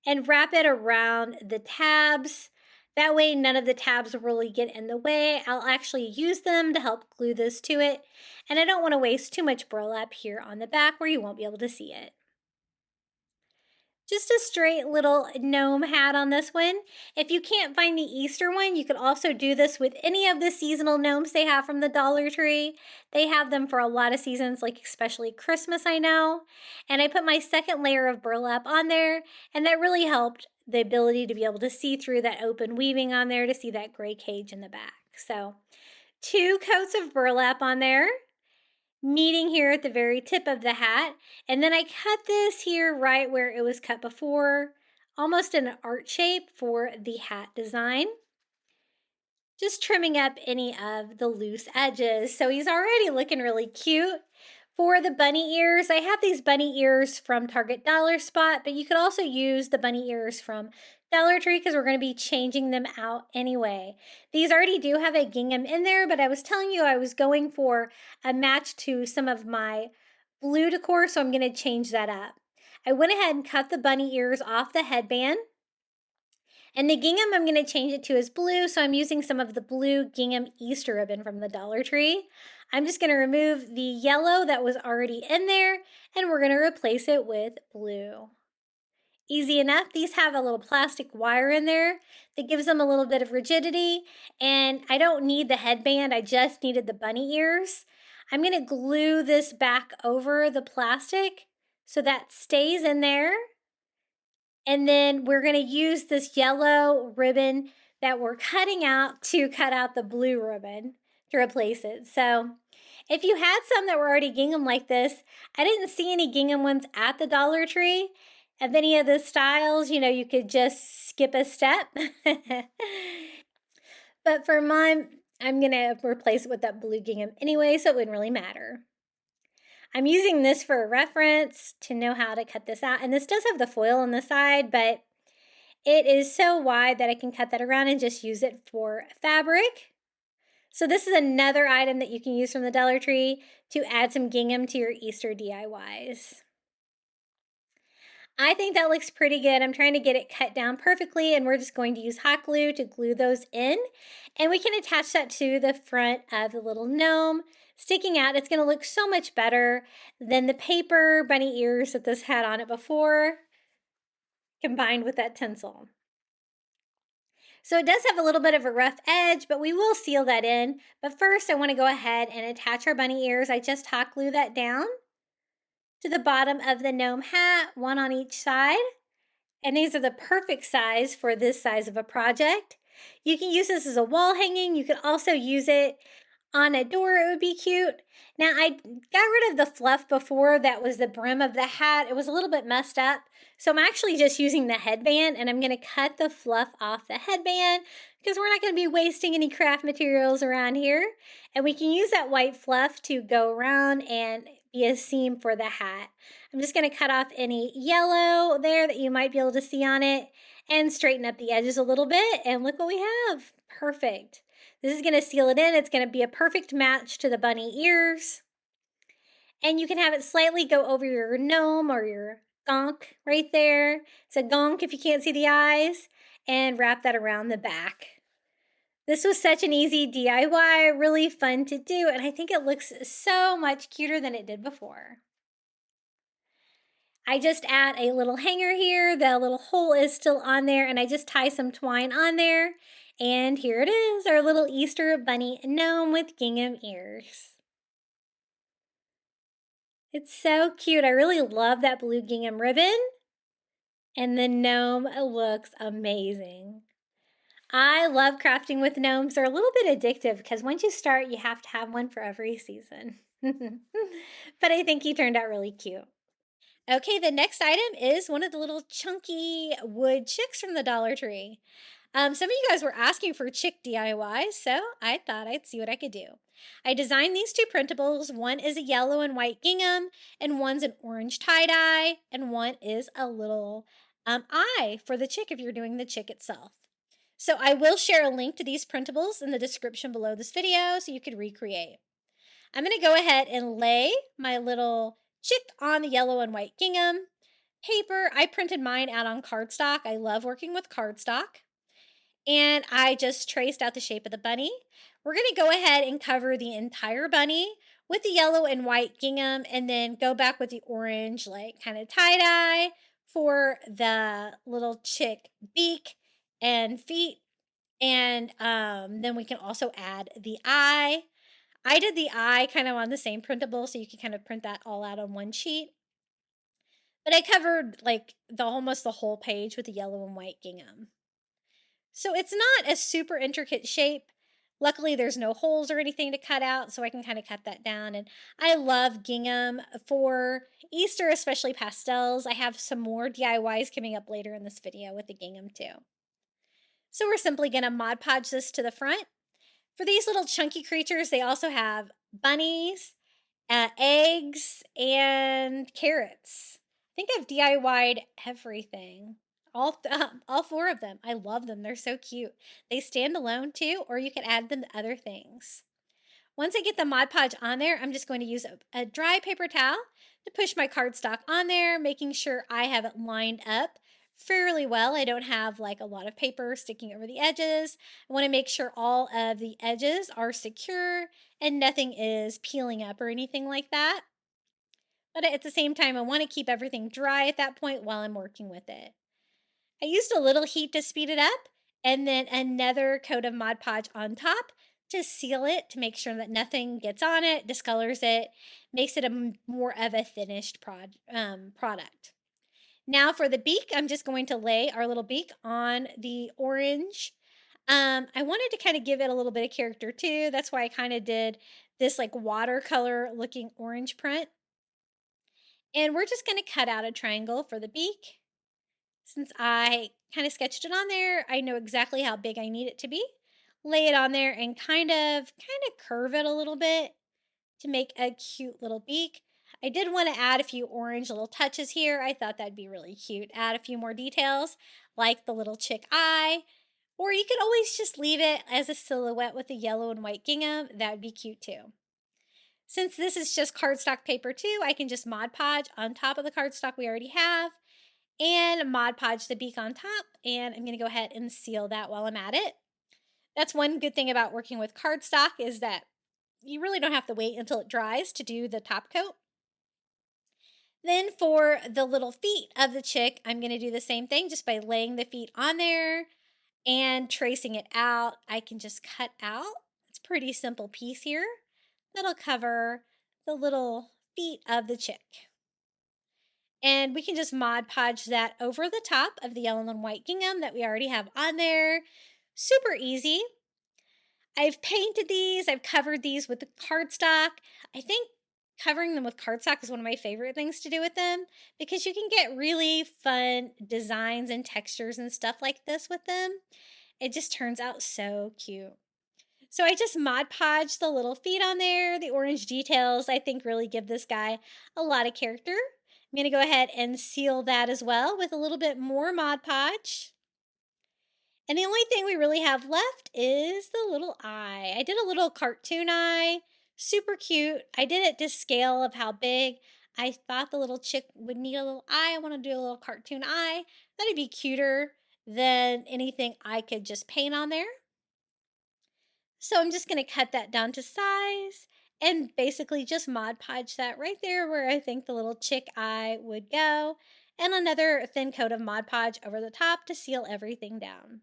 and wrap it around the tabs. That way none of the tabs will really get in the way. I'll actually use them to help glue this to it. And I don't want to waste too much burlap here on the back where you won't be able to see it. Just a straight little gnome hat on this one. If you can't find the Easter one, you could also do this with any of the seasonal gnomes they have from the Dollar Tree. They have them for a lot of seasons, like especially Christmas, I know. And I put my second layer of burlap on there, and that really helped the ability to be able to see through that open weaving on there to see that gray cage in the back. So 2 coats of burlap on there, meeting here at the very tip of the hat. And then I cut this here right where it was cut before, almost in an art shape for the hat design. Just trimming up any of the loose edges. So he's already looking really cute. For the bunny ears, I have these bunny ears from Target Dollar Spot, but you could also use the bunny ears from Dollar Tree because we're going to be changing them out anyway. These already do have a gingham in there, but I was telling you I was going for a match to some of my blue decor, so I'm going to change that up. I went ahead and cut the bunny ears off the headband. And the gingham, I'm going to change it to as blue, so I'm using some of the blue Gingham Easter ribbon from the Dollar Tree. I'm just going to remove the yellow that was already in there, and we're going to replace it with blue. Easy enough. These have a little plastic wire in there that gives them a little bit of rigidity, and I don't need the headband, I just needed the bunny ears. I'm going to glue this back over the plastic so that stays in there. And then we're going to use this yellow ribbon that we're cutting out to cut out the blue ribbon to replace it. So if you had some that were already gingham like this, I didn't see any gingham ones at the Dollar Tree. Of any of the styles, you know, you could just skip a step. But for mine, I'm going to replace it with that blue gingham anyway, so it wouldn't really matter. I'm using this for a reference to know how to cut this out. And this does have the foil on the side, but it is so wide that I can cut that around and just use it for fabric. So this is another item that you can use from the Dollar Tree to add some gingham to your Easter DIYs. I think that looks pretty good. I'm trying to get it cut down perfectly, and we're just going to use hot glue to glue those in. And we can attach that to the front of the little gnome sticking out. It's going to look so much better than the paper bunny ears that this had on it before, combined with that tinsel. So it does have a little bit of a rough edge, but we will seal that in. But first I want to go ahead and attach our bunny ears. I just hot glue that down to the bottom of the gnome hat, one on each side. And these are the perfect size for this size of a project. You can use this as a wall hanging. You could also use it on a door. It would be cute. Now, I got rid of the fluff before that was the brim of the hat. It was a little bit messed up. So I'm actually just using the headband, and I'm going to cut the fluff off the headband because we're not going to be wasting any craft materials around here. And we can use that white fluff to go around and be a seam for the hat. I'm just going to cut off any yellow there that you might be able to see on it and straighten up the edges a little bit. And look what we have. Perfect. This is going to seal it in. It's going to be a perfect match to the bunny ears. And you can have it slightly go over your gnome or your gonk right there. It's a gonk if you can't see the eyes. And wrap that around the back. This was such an easy DIY, really fun to do, and I think it looks so much cuter than it did before. I just add a little hanger here. The little hole is still on there, and I just tie some twine on there. And here it is, our little Easter bunny gnome with gingham ears. It's so cute. I really love that blue gingham ribbon. And the gnome looks amazing. I love crafting with gnomes. They're a little bit addictive because once you start, you have to have one for every season. But I think he turned out really cute. Okay, the next item is one of the little chunky wood chicks from the Dollar Tree. Some of you guys were asking for chick DIYs, so I thought I'd see what I could do. I designed these two printables. One is a yellow and white gingham, and one's an orange tie-dye, and one is a little eye for the chick if you're doing the chick itself. So I will share a link to these printables in the description below this video so you could recreate. I'm going to go ahead and lay my little chick on the yellow and white gingham paper. I printed mine out on cardstock. I love working with cardstock. And I just traced out the shape of the bunny. We're going to go ahead and cover the entire bunny with the yellow and white gingham and then go back with the orange, like kind of tie-dye for the little chick beak and feet. And then we can also add the eye. I did the eye kind of on the same printable, so you can kind of print that all out on one sheet. But I covered like almost the whole page with the yellow and white gingham. So it's not a super intricate shape. Luckily, there's no holes or anything to cut out, so I can kind of cut that down. And I love gingham for Easter, especially pastels. I have some more DIYs coming up later in this video with the gingham too. So we're simply going to Mod Podge this to the front. For these little chunky creatures, they also have bunnies, eggs, and carrots. I think I've DIY'd everything. All four of them. I love them. They're so cute. They stand alone too, or you can add them to other things. Once I get the Mod Podge on there, I'm just going to use a dry paper towel to push my cardstock on there, making sure I have it lined up fairly well. I don't have like a lot of paper sticking over the edges. I want to make sure all of the edges are secure and nothing is peeling up or anything like that. But at the same time, I want to keep everything dry at that point while I'm working with it. I used a little heat to speed it up and then another coat of Mod Podge on top to seal it to make sure that nothing gets on it, discolors it, makes it more of a finished product. Now for the beak, I'm just going to lay our little beak on the orange. I wanted to kind of give it a little bit of character too. That's why I kind of did this like watercolor looking orange print. And we're just going to cut out a triangle for the beak. Since I kind of sketched it on there, I know exactly how big I need it to be. Lay it on there and kind of curve it a little bit to make a cute little beak. I did want to add a few orange little touches here. I thought that'd be really cute. Add a few more details like the little chick eye. Or you could always just leave it as a silhouette with the yellow and white gingham. That would be cute too. Since this is just cardstock paper too, I can just Mod Podge on top of the cardstock we already have and Mod Podge the beak on top. And I'm going to go ahead and seal that while I'm at it. That's one good thing about working with cardstock is that you really don't have to wait until it dries to do the top coat. Then for the little feet of the chick, I'm going to do the same thing just by laying the feet on there and tracing it out. I can just cut out. It's a pretty simple piece here that'll cover the little feet of the chick. And we can just Mod Podge that over the top of the yellow and white gingham that we already have on there. Super easy. I've painted these. I've covered these with the cardstock. I think covering them with cardstock is one of my favorite things to do with them because you can get really fun designs and textures and stuff like this with them. It just turns out so cute. So I just Mod Podged the little feet on there. The orange details I think really give this guy a lot of character. I'm going to go ahead and seal that as well with a little bit more Mod Podge. And the only thing we really have left is the little eye. I did a little cartoon eye, super cute. I did it to scale of how big I thought the little chick would need a little eye. I want to do a little cartoon eye. That'd be cuter than anything I could just paint on there. So I'm just going to cut that down to size and basically just Mod Podge that right there where I think the little chick eye would go, and another thin coat of Mod Podge over the top to seal everything down.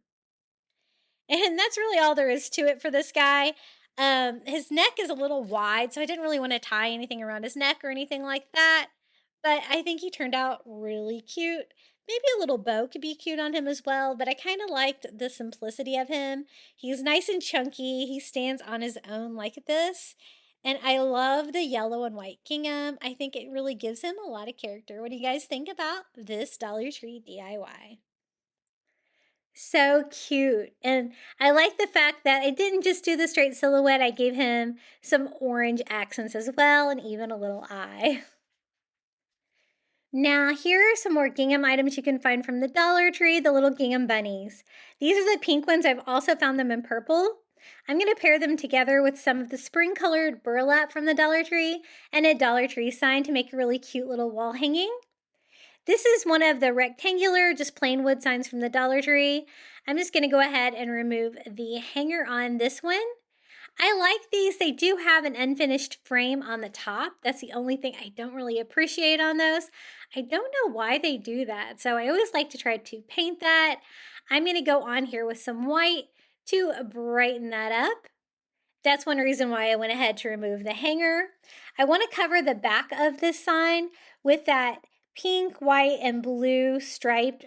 And that's really all there is to it for this guy. His neck is a little wide, so I didn't really want to tie anything around his neck or anything like that. But I think he turned out really cute. Maybe a little bow could be cute on him as well, but I kind of liked the simplicity of him. He's nice and chunky. He stands on his own like this. And I love the yellow and white gingham. I think it really gives him a lot of character. What do you guys think about this Dollar Tree DIY? So cute. And I like the fact that I didn't just do the straight silhouette, I gave him some orange accents as well and even a little eye. Now, here are some more gingham items you can find from the Dollar Tree, the little gingham bunnies. These are the pink ones. I've also found them in purple. I'm going to pair them together with some of the spring colored burlap from the Dollar Tree and a Dollar Tree sign to make a really cute little wall hanging. This is one of the rectangular, just plain wood signs from the Dollar Tree. I'm just going to go ahead and remove the hanger on this one. I like these. They do have an unfinished frame on the top. That's the only thing I don't really appreciate on those. I don't know why they do that, so I always like to try to paint that. I'm going to go on here with some white to brighten that up. That's one reason why I went ahead to remove the hanger. I want to cover the back of this sign with that pink, white, and blue striped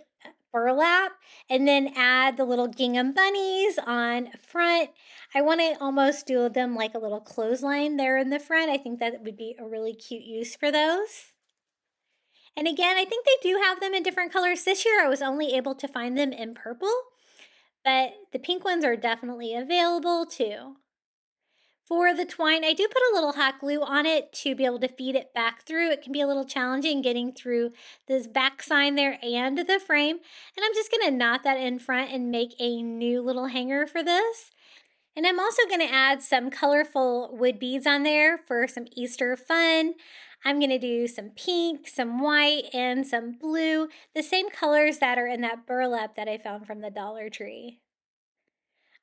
burlap, and then add the little gingham bunnies on front. I want to almost do them like a little clothesline there in the front. I think that would be a really cute use for those. And again, I think they do have them in different colors. This year I was only able to find them in purple, but the pink ones are definitely available too. For the twine, I do put a little hot glue on it to be able to feed it back through. It can be a little challenging getting through this back sign there and the frame. And I'm just going to knot that in front and make a new little hanger for this. And I'm also going to add some colorful wood beads on there for some Easter fun. I'm going to do some pink, some white, and some blue, the same colors that are in that burlap that I found from the Dollar Tree.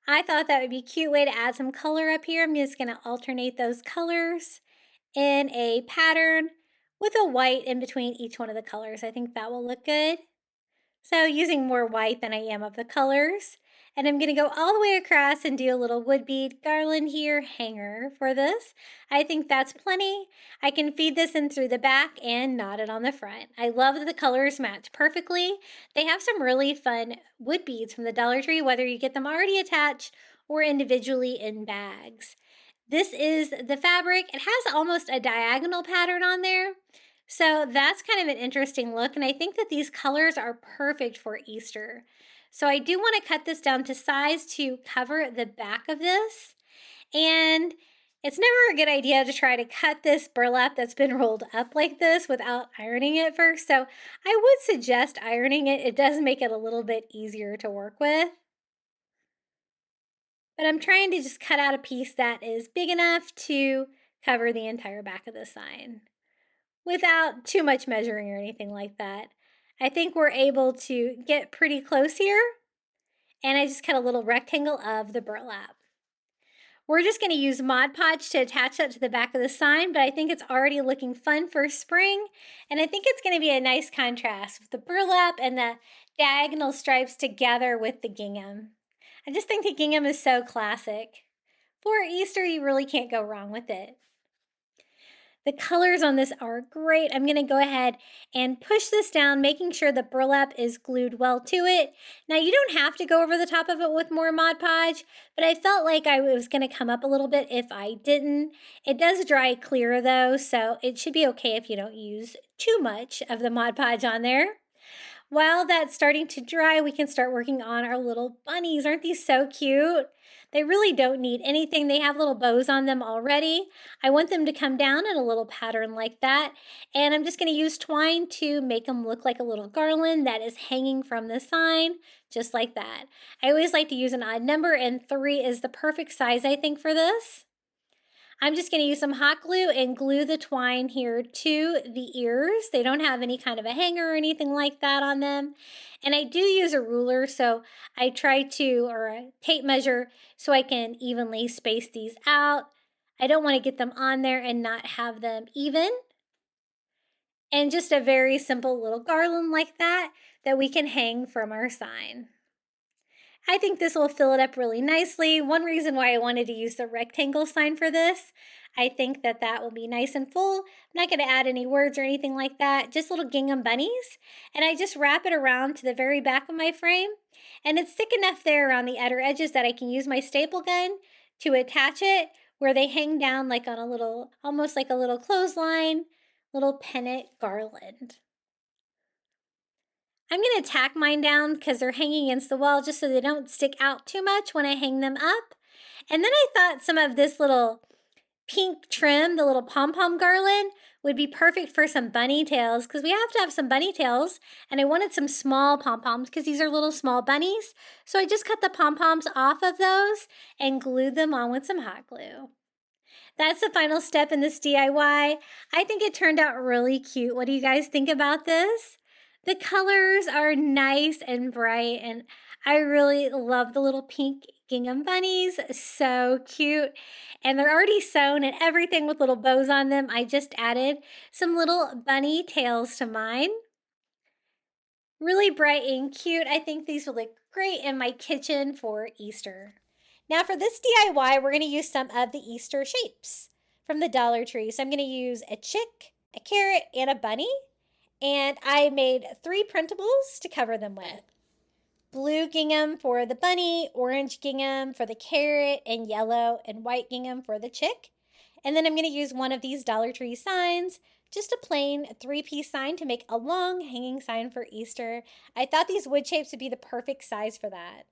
I thought that would be a cute way to add some color up here. I'm just going to alternate those colors in a pattern with a white in between each one of the colors. I think that will look good. So using more white than I am of the colors. And I'm going to go all the way across and do a little wood bead garland here hanger for this. I think that's plenty. I can feed this in through the back and knot it on the front. I love that the colors match perfectly. They have some really fun wood beads from the Dollar Tree, whether you get them already attached or individually in bags. This is the fabric. It has almost a diagonal pattern on there. So that's kind of an interesting look, and I think that these colors are perfect for Easter. So I do want to cut this down to size to cover the back of this, and it's never a good idea to try to cut this burlap that's been rolled up like this without ironing it first, so I would suggest ironing it. It does make it a little bit easier to work with. But I'm trying to just cut out a piece that is big enough to cover the entire back of the sign without too much measuring or anything like that. I think we're able to get pretty close here, and I just cut a little rectangle of the burlap. We're just going to use Mod Podge to attach that to the back of the sign, but I think it's already looking fun for spring, and I think it's going to be a nice contrast with the burlap and the diagonal stripes together with the gingham. I just think the gingham is so classic. For Easter, you really can't go wrong with it. The colors on this are great. I'm going to go ahead and push this down, making sure the burlap is glued well to it. Now, you don't have to go over the top of it with more Mod Podge, but I felt like I was going to come up a little bit if I didn't. It does dry clear, though, so it should be okay if you don't use too much of the Mod Podge on there. While that's starting to dry, we can start working on our little bunnies. Aren't these so cute? They really don't need anything. They have little bows on them already. I want them to come down in a little pattern like that. And I'm just going to use twine to make them look like a little garland that is hanging from the sign, just like that. I always like to use an odd number, and 3 is the perfect size, I think, for this. I'm just going to use some hot glue and glue the twine here to the ears. They don't have any kind of a hanger or anything like that on them. And I do use a ruler, so I try to, or a tape measure, so I can evenly space these out. I don't want to get them on there and not have them even. And just a very simple little garland like that we can hang from our sign. I think this will fill it up really nicely. One reason why I wanted to use the rectangle sign for this, I think that that will be nice and full. I'm not going to add any words or anything like that, just little gingham bunnies. And I just wrap it around to the very back of my frame. And it's thick enough there around the outer edges that I can use my staple gun to attach it where they hang down like on a little, almost like a little clothesline, little pennant garland. I'm going to tack mine down because they're hanging against the wall just so they don't stick out too much when I hang them up. And then I thought some of this little pink trim, the little pom-pom garland, would be perfect for some bunny tails because we have to have some bunny tails. And I wanted some small pom-poms because these are little small bunnies. So I just cut the pom-poms off of those and glued them on with some hot glue. That's the final step in this DIY. I think it turned out really cute. What do you guys think about this? The colors are nice and bright, and I really love the little pink gingham bunnies. So cute. And they're already sewn and everything with little bows on them. I just added some little bunny tails to mine. Really bright and cute. I think these will look great in my kitchen for Easter. Now for this DIY, we're going to use some of the Easter shapes from the Dollar Tree. So I'm going to use a chick, a carrot, and a bunny. And I made 3 printables to cover them with. Blue gingham for the bunny, orange gingham for the carrot, and yellow and white gingham for the chick. And then I'm going to use one of these Dollar Tree signs, just a plain 3-piece sign to make a long hanging sign for Easter. I thought these wood shapes would be the perfect size for that.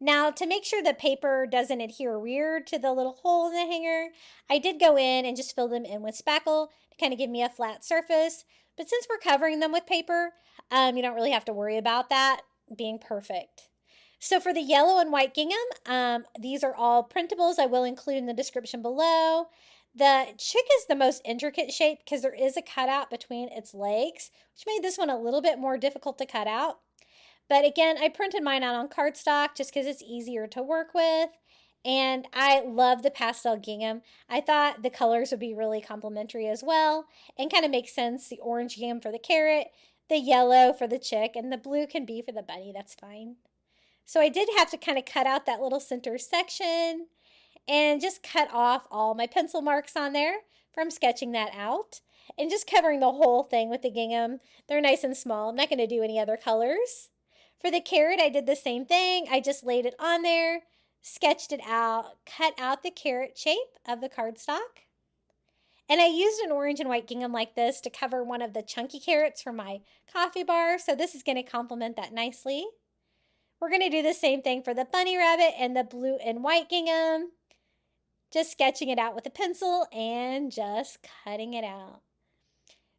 Now, to make sure the paper doesn't adhere weird to the little hole in the hanger, I did go in and just fill them in with spackle to kind of give me a flat surface. But since we're covering them with paper, you don't really have to worry about that being perfect. So for the yellow and white gingham, these are all printables. I will include in the description below. The chick is the most intricate shape because there is a cutout between its legs, which made this one a little bit more difficult to cut out. But again, I printed mine out on cardstock just because it's easier to work with. And I love the pastel gingham. I thought the colors would be really complementary as well and kind of make sense. The orange gingham for the carrot, the yellow for the chick, and the blue can be for the bunny. That's fine. So I did have to kind of cut out that little center section and just cut off all my pencil marks on there from sketching that out. And just covering the whole thing with the gingham. They're nice and small. I'm not going to do any other colors. For the carrot, I did the same thing. I just laid it on there, sketched it out, cut out the carrot shape of the cardstock. And I used an orange and white gingham like this to cover one of the chunky carrots for my coffee bar. So this is going to complement that nicely. We're going to do the same thing for the bunny rabbit and the blue and white gingham. Just sketching it out with a pencil and just cutting it out.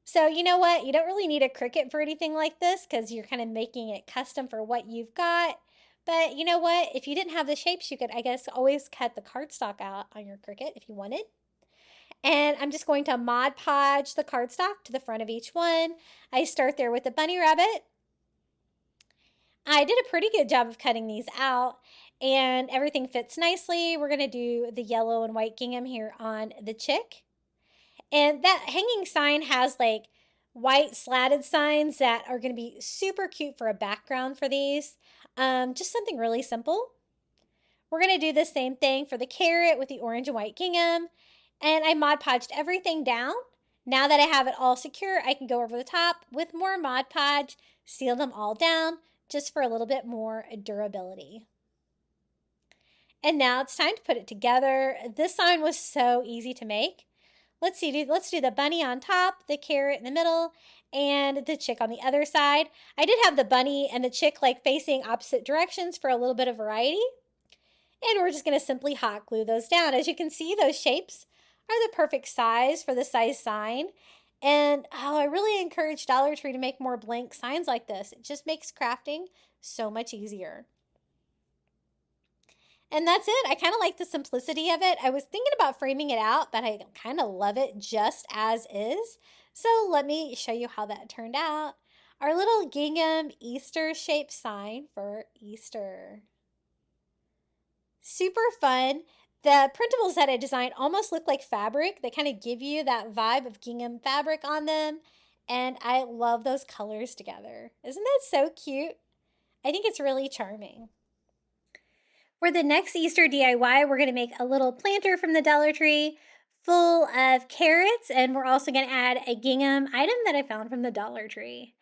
So you know what? You don't really need a Cricut for anything like this because you're kind of making it custom for what you've got. But you know what? If you didn't have the shapes, you could, I guess, always cut the cardstock out on your Cricut if you wanted. And I'm just going to Mod Podge the cardstock to the front of each one. I start there with the bunny rabbit. I did a pretty good job of cutting these out and everything fits nicely. We're going to do the yellow and white gingham here on the chick. And that hanging sign has like white slatted signs that are going to be super cute for a background for these. Just something really simple. We're going to do the same thing for the carrot with the orange and white gingham. And I Mod Podged everything down. Now that I have it all secure, I can go over the top with more Mod Podge, seal them all down just for a little bit more durability. And now it's time to put it together. This sign was so easy to make. Let's do the bunny on top, the carrot in the middle, and the chick on the other side. I did have the bunny and the chick like facing opposite directions for a little bit of variety. And we're just going to simply hot glue those down. As you can see, those shapes are the perfect size for the size sign. And I really encourage Dollar Tree to make more blank signs like this. It just makes crafting so much easier. And that's it. I kind of like the simplicity of it. I was thinking about framing it out, but I kind of love it just as is. So let me show you how that turned out. Our little gingham Easter shaped sign for Easter. Super fun. The printables that I designed almost look like fabric. They kind of give you that vibe of gingham fabric on them. And I love those colors together. Isn't that so cute? I think it's really charming. For the next Easter DIY, we're going to make a little planter from the Dollar Tree full of carrots, and we're also going to add a gingham item that I found from the Dollar Tree.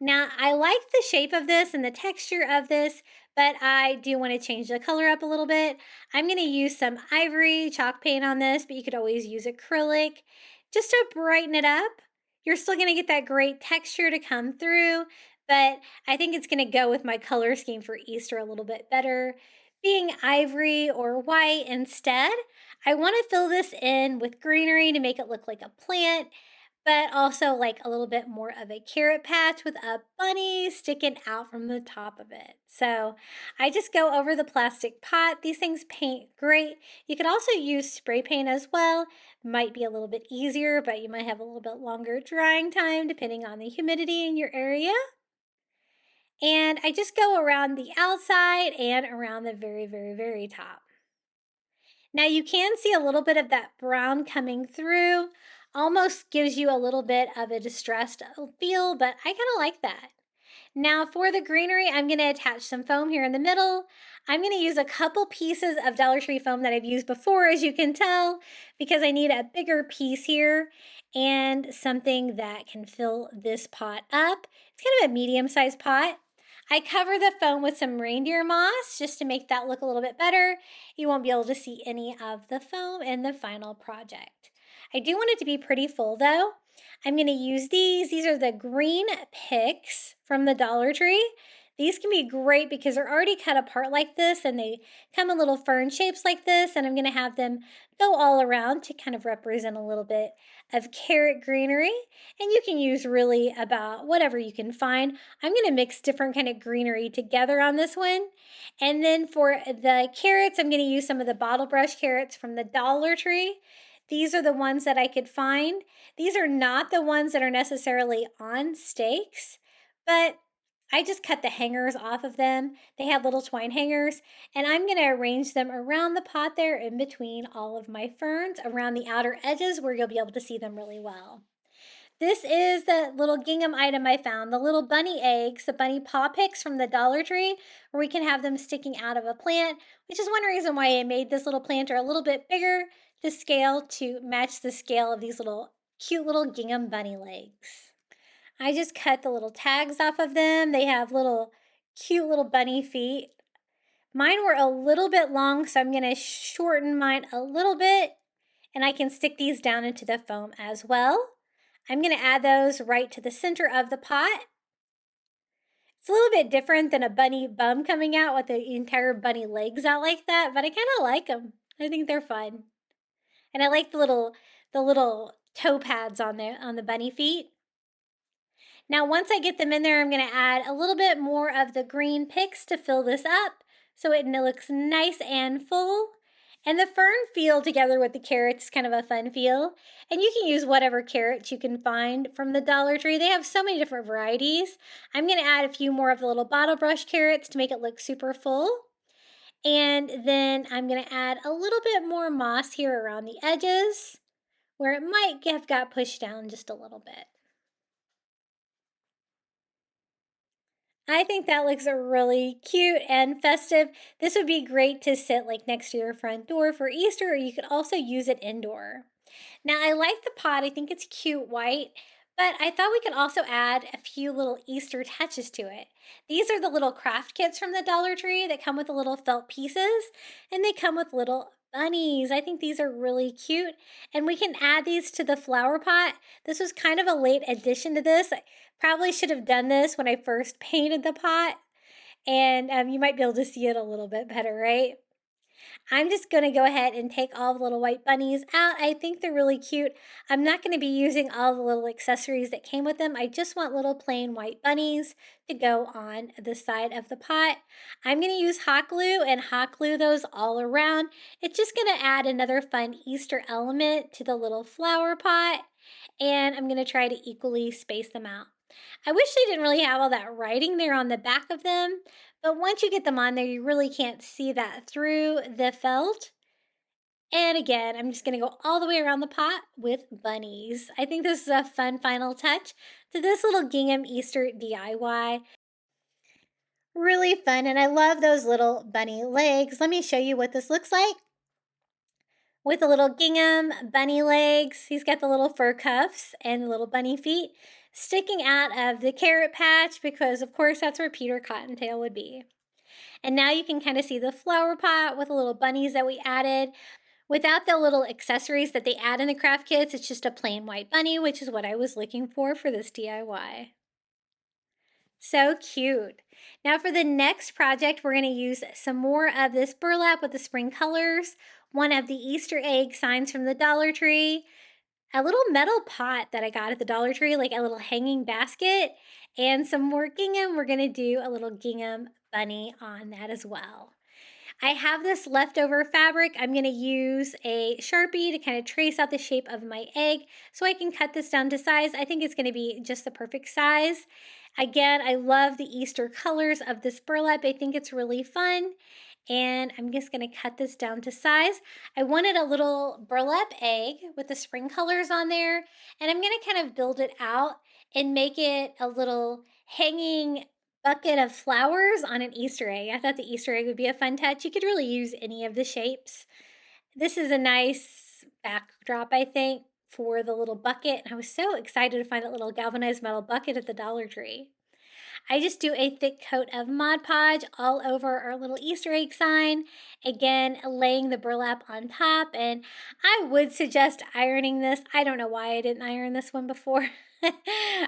Now, I like the shape of this and the texture of this, but I do want to change the color up a little bit. I'm going to use some ivory chalk paint on this, but you could always use acrylic just to brighten it up. You're still going to get that great texture to come through, but I think it's going to go with my color scheme for Easter a little bit better. Being ivory or white instead, I want to fill this in with greenery to make it look like a plant, but also like a little bit more of a carrot patch with a bunny sticking out from the top of it. So I just go over the plastic pot. These things paint great. You could also use spray paint as well. Might be a little bit easier, but you might have a little bit longer drying time depending on the humidity in your area. And I just go around the outside and around the very, very, very top. Now you can see a little bit of that brown coming through. Almost gives you a little bit of a distressed feel, but I kind of like that. Now for the greenery, I'm going to attach some foam here in the middle. I'm going to use a couple pieces of Dollar Tree foam that I've used before, as you can tell, because I need a bigger piece here and something that can fill this pot up. It's kind of a medium-sized pot. I cover the foam with some reindeer moss just to make that look a little bit better. You won't be able to see any of the foam in the final project. I do want it to be pretty full though. I'm going to use these. These are the green picks from the Dollar Tree. These can be great because they're already cut apart like this and they come in little fern shapes like this, and I'm going to have them go all around to kind of represent a little bit of carrot greenery. And you can use really about whatever you can find. I'm going to mix different kind of greenery together on this one. And then for the carrots, I'm going to use some of the bottle brush carrots from the Dollar Tree. These are the ones that I could find. These are not the ones that are necessarily on stakes, but I just cut the hangers off of them. They have little twine hangers, and I'm going to arrange them around the pot there in between all of my ferns, around the outer edges where you'll be able to see them really well. This is the little gingham item I found, the little bunny eggs, the bunny paw picks from the Dollar Tree, where we can have them sticking out of a plant, which is one reason why I made this little planter a little bit bigger to scale to match the scale of these little cute little gingham bunny legs. I just cut the little tags off of them. They have little cute little bunny feet. Mine were a little bit long, so I'm going to shorten mine a little bit, and I can stick these down into the foam as well. I'm going to add those right to the center of the pot. It's a little bit different than a bunny bum coming out with the entire bunny legs out like that, but I kind of like them. I think they're fun. And I like the little toe pads on the bunny feet. Now, once I get them in there, I'm going to add a little bit more of the green picks to fill this up so it looks nice and full. And the fern feel together with the carrots is kind of a fun feel. And you can use whatever carrots you can find from the Dollar Tree. They have so many different varieties. I'm going to add a few more of the little bottle brush carrots to make it look super full. And then I'm going to add a little bit more moss here around the edges where it might have got pushed down just a little bit. I think that looks really cute and festive. This would be great to sit like next to your front door for Easter, or you could also use it indoor. Now, I like the pot. I think it's cute white, but I thought we could also add a few little Easter touches to it. These are the little craft kits from the Dollar Tree that come with the little felt pieces, and they come with little bunnies. I think these are really cute, and we can add these to the flower pot. This was kind of a late addition to this. I probably should have done this when I first painted the pot, and you might be able to see it a little bit better, right? I'm just going to go ahead and take all the little white bunnies out. I think they're really cute. I'm not going to be using all the little accessories that came with them. I just want little plain white bunnies to go on the side of the pot. I'm going to use hot glue and hot glue those all around. It's just going to add another fun Easter element to the little flower pot, and I'm going to try to equally space them out. I wish they didn't really have all that writing there on the back of them, but once you get them on there, you really can't see that through the felt. And again, I'm just going to go all the way around the pot with bunnies. I think this is a fun final touch to this little Gingham Easter DIY. Really fun, and I love those little bunny legs. Let me show you what this looks like. With the little gingham bunny legs, he's got the little fur cuffs and the little bunny feet sticking out of the carrot patch because, of course, that's where Peter Cottontail would be. And now you can kind of see the flower pot with the little bunnies that we added. Without the little accessories that they add in the craft kits, it's just a plain white bunny, which is what I was looking for this DIY. So cute. Now for the next project, we're going to use some more of this burlap with the spring colors, one of the Easter egg signs from the Dollar Tree, a little metal pot that I got at the Dollar Tree, like a little hanging basket, and some more gingham. We're going to do a little gingham bunny on that as well. I have this leftover fabric. I'm going to use a Sharpie to kind of trace out the shape of my egg so I can cut this down to size. I think it's going to be just the perfect size. Again, I love the Easter colors of this burlap. I think it's really fun. And I'm just going to cut this down to size. I wanted a little burlap egg with the spring colors on there. And I'm going to kind of build it out and make it a little hanging bucket of flowers on an Easter egg. I thought the Easter egg would be a fun touch. You could really use any of the shapes. This is a nice backdrop, I think, for the little bucket. I was so excited to find that little galvanized metal bucket at the Dollar Tree. I just do a thick coat of Mod Podge all over our little Easter egg sign. Again, laying the burlap on top, and I would suggest ironing this. I don't know why I didn't iron this one before.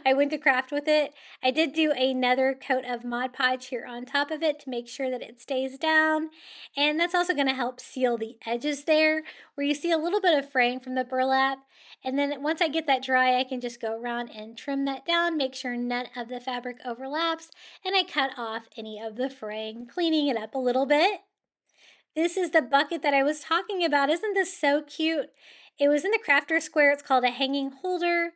I went to craft with it. I did do another coat of Mod Podge here on top of it to make sure that it stays down. And that's also going to help seal the edges there where you see a little bit of fraying from the burlap. And then once I get that dry, I can just go around and trim that down, make sure none of the fabric overlaps, and I cut off any of the fraying, cleaning it up a little bit. This is the bucket that I was talking about. Isn't this so cute? It was in the Crafter Square. It's called a hanging holder.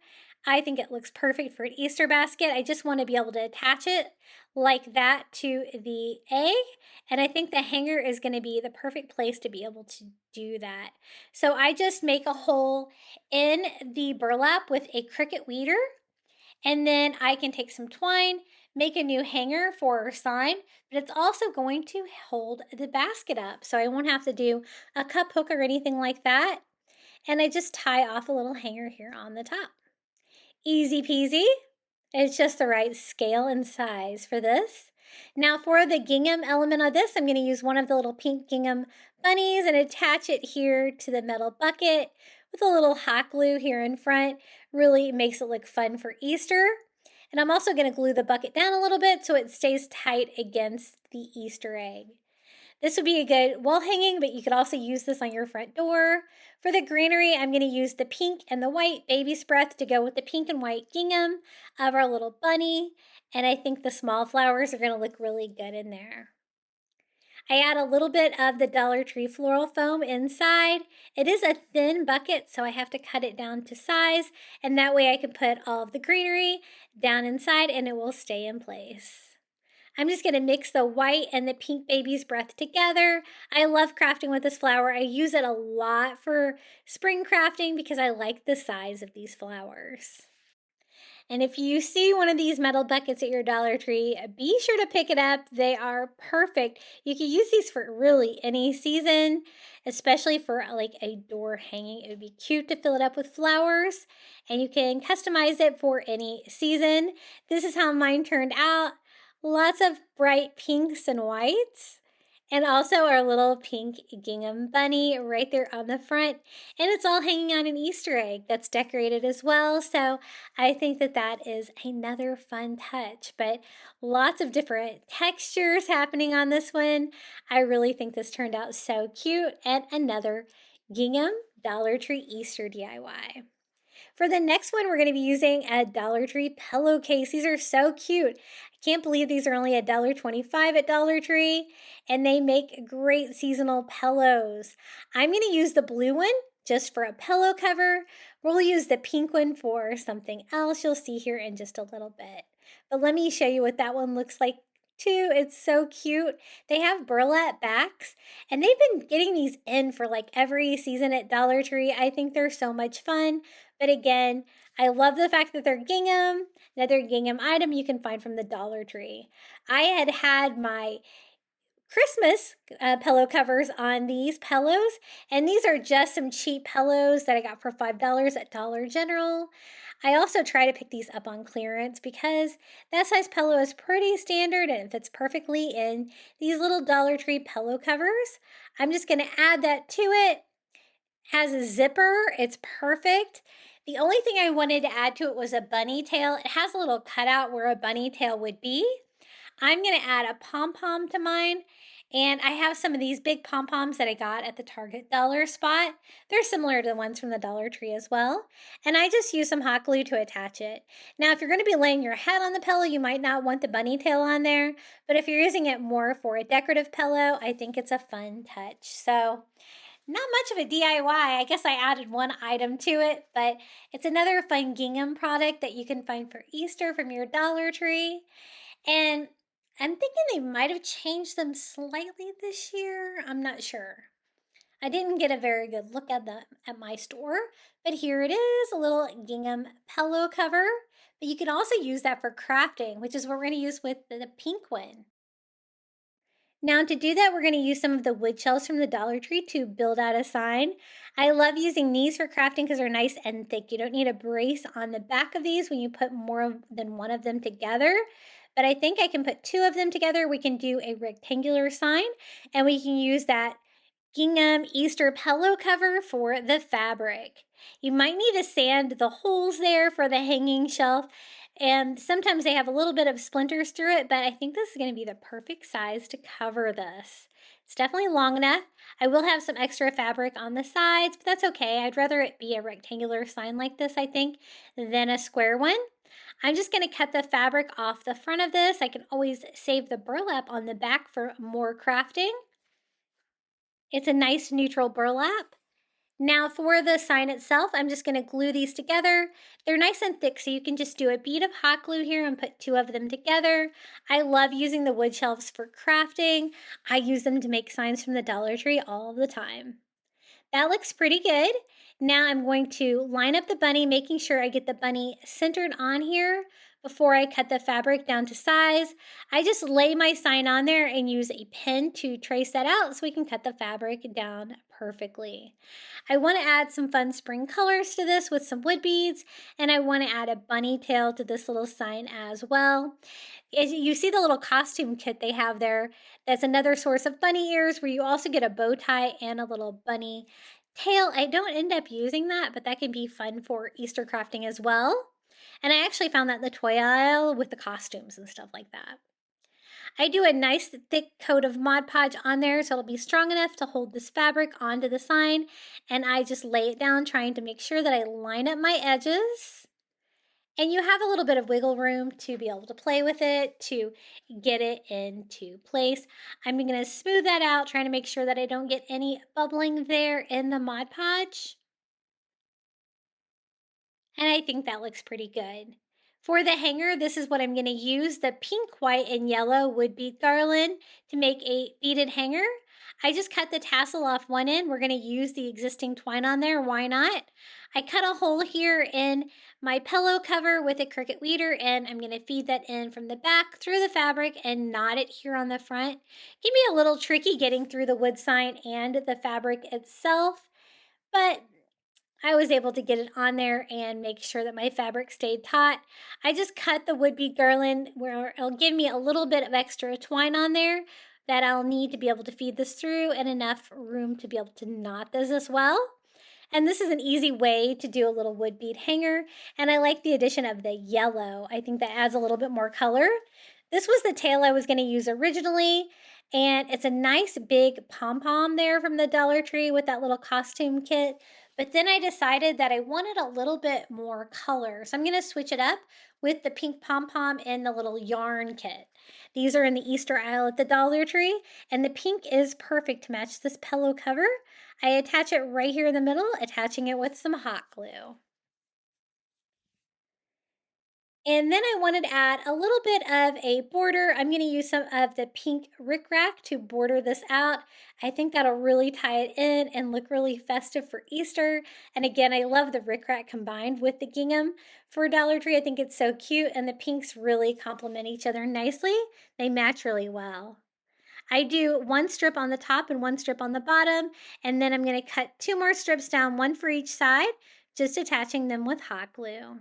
I think it looks perfect for an Easter basket. I just want to be able to attach it like that to the egg. And I think the hanger is going to be the perfect place to be able to do that. So I just make a hole in the burlap with a Cricut weeder. And then I can take some twine, make a new hanger for our sign, but it's also going to hold the basket up. So I won't have to do a cup hook or anything like that. And I just tie off a little hanger here on the top. Easy peasy. It's just the right scale and size for this. Now for the gingham element of this, I'm going to use one of the little pink gingham bunnies and attach it here to the metal bucket with a little hot glue here in front. Really makes it look fun for Easter. And I'm also going to glue the bucket down a little bit so it stays tight against the Easter egg. This would be a good wall hanging, but you could also use this on your front door. For the greenery, I'm going to use the pink and the white baby's breath to go with the pink and white gingham of our little bunny. And I think the small flowers are going to look really good in there. I add a little bit of the Dollar Tree floral foam inside. It is a thin bucket, so I have to cut it down to size. And that way I can put all of the greenery down inside and it will stay in place. I'm just going to mix the white and the pink baby's breath together. I love crafting with this flower. I use it a lot for spring crafting because I like the size of these flowers. And if you see one of these metal buckets at your Dollar Tree, be sure to pick it up. They are perfect. You can use these for really any season, especially for like a door hanging. It would be cute to fill it up with flowers, and you can customize it for any season. This is how mine turned out. Lots of bright pinks and whites. And also our little pink gingham bunny right there on the front. And it's all hanging on an Easter egg that's decorated as well. So I think that that is another fun touch. But lots of different textures happening on this one. I really think this turned out so cute. And another Gingham Dollar Tree Easter DIY. For the next one, we're going to be using a Dollar Tree pillowcase. These are so cute. I can't believe these are only $1.25 at Dollar Tree, and they make great seasonal pillows. I'm going to use the blue one just for a pillow cover. We'll use the pink one for something else you'll see here in just a little bit. But let me show you what that one looks like too. It's so cute. They have burlap backs, and they've been getting these in for like every season at Dollar Tree. I think they're so much fun. But again, I love the fact that they're gingham. Another gingham item you can find from the Dollar Tree. I had my Christmas pillow covers on these pillows, and these are just some cheap pillows that I got for $5 at Dollar General. I also try to pick these up on clearance because that size pillow is pretty standard and it fits perfectly in these little Dollar Tree pillow covers. I'm just going to add that to it. Has a zipper. It's perfect. The only thing I wanted to add to it was a bunny tail. It has a little cutout where a bunny tail would be. I'm going to add a pom-pom to mine. And I have some of these big pom-poms that I got at the Target dollar spot. They're similar to the ones from the Dollar Tree as well. And I just use some hot glue to attach it. Now, if you're going to be laying your head on the pillow, you might not want the bunny tail on there. But if you're using it more for a decorative pillow, I think it's a fun touch. So not much of a DIY. I guess I added one item to it, but it's another fun gingham product that you can find for Easter from your Dollar Tree. And I'm thinking they might have changed them slightly this year. I'm not sure. I didn't get a very good look at them at my store, but here it is, a little gingham pillow cover. But you can also use that for crafting, which is what we're going to use with the pink one. Now to do that, we're going to use some of the wood shells from the Dollar Tree to build out a sign. I love using these for crafting because they're nice and thick. You don't need a brace on the back of these when you put more than one of them together. But I think I can put two of them together. We can do a rectangular sign, and we can use that Gingham Easter pillow cover for the fabric. You might need to sand the holes there for the hanging shelf, and sometimes they have a little bit of splinters through it, but I think this is going to be the perfect size to cover this. It's definitely long enough. I will have some extra fabric on the sides, but that's okay. I'd rather it be a rectangular sign like this, I think, than a square one. I'm just going to cut the fabric off the front of this. I can always save the burlap on the back for more crafting. It's a nice neutral burlap. Now for the sign itself, I'm just going to glue these together. They're nice and thick, so you can just do a bead of hot glue here and put two of them together. I love using the wood shelves for crafting. I use them to make signs from the Dollar Tree all the time. That looks pretty good. Now I'm going to line up the bunny, making sure I get the bunny centered on here before I cut the fabric down to size. I just lay my sign on there and use a pen to trace that out so we can cut the fabric down perfectly. I want to add some fun spring colors to this with some wood beads, and I want to add a bunny tail to this little sign as well. As you see the little costume kit they have there, that's another source of bunny ears where you also get a bow tie and a little bunny tail. I don't end up using that, but that can be fun for Easter crafting as well. And I actually found that in the toy aisle with the costumes and stuff like that. I do a nice thick coat of Mod Podge on there so it'll be strong enough to hold this fabric onto the sign. And I just lay it down trying to make sure that I line up my edges. And you have a little bit of wiggle room to be able to play with it, to get it into place. I'm going to smooth that out, trying to make sure that I don't get any bubbling there in the Mod Podge. And I think that looks pretty good. For the hanger, this is what I'm going to use, the pink, white, and yellow wood bead garland to make a beaded hanger. I just cut the tassel off one end. We're going to use the existing twine on there. Why not? I cut a hole here in my pillow cover with a Cricut weeder, and I'm going to feed that in from the back through the fabric and knot it here on the front. Can be a little tricky getting through the wood sign and the fabric itself, but I was able to get it on there and make sure that my fabric stayed taut. I just cut the wood bead garland where it'll give me a little bit of extra twine on there that I'll need to be able to feed this through and enough room to be able to knot this as well. And this is an easy way to do a little wood bead hanger. And I like the addition of the yellow. I think that adds a little bit more color. This was the tail I was going to use originally. And it's a nice big pom-pom there from the Dollar Tree with that little costume kit. But then I decided that I wanted a little bit more color. So I'm going to switch it up with the pink pom-pom and the little yarn kit. These are in the Easter aisle at the Dollar Tree. And the pink is perfect to match this pillow cover. I attach it right here in the middle, attaching it with some hot glue. And then I wanted to add a little bit of a border. I'm going to use some of the pink rickrack to border this out. I think that'll really tie it in and look really festive for Easter. And again, I love the rickrack combined with the gingham for Dollar Tree. I think it's so cute, and the pinks really complement each other nicely. They match really well. I do one strip on the top and one strip on the bottom, and then I'm going to cut 2 more strips down, one for each side, just attaching them with hot glue.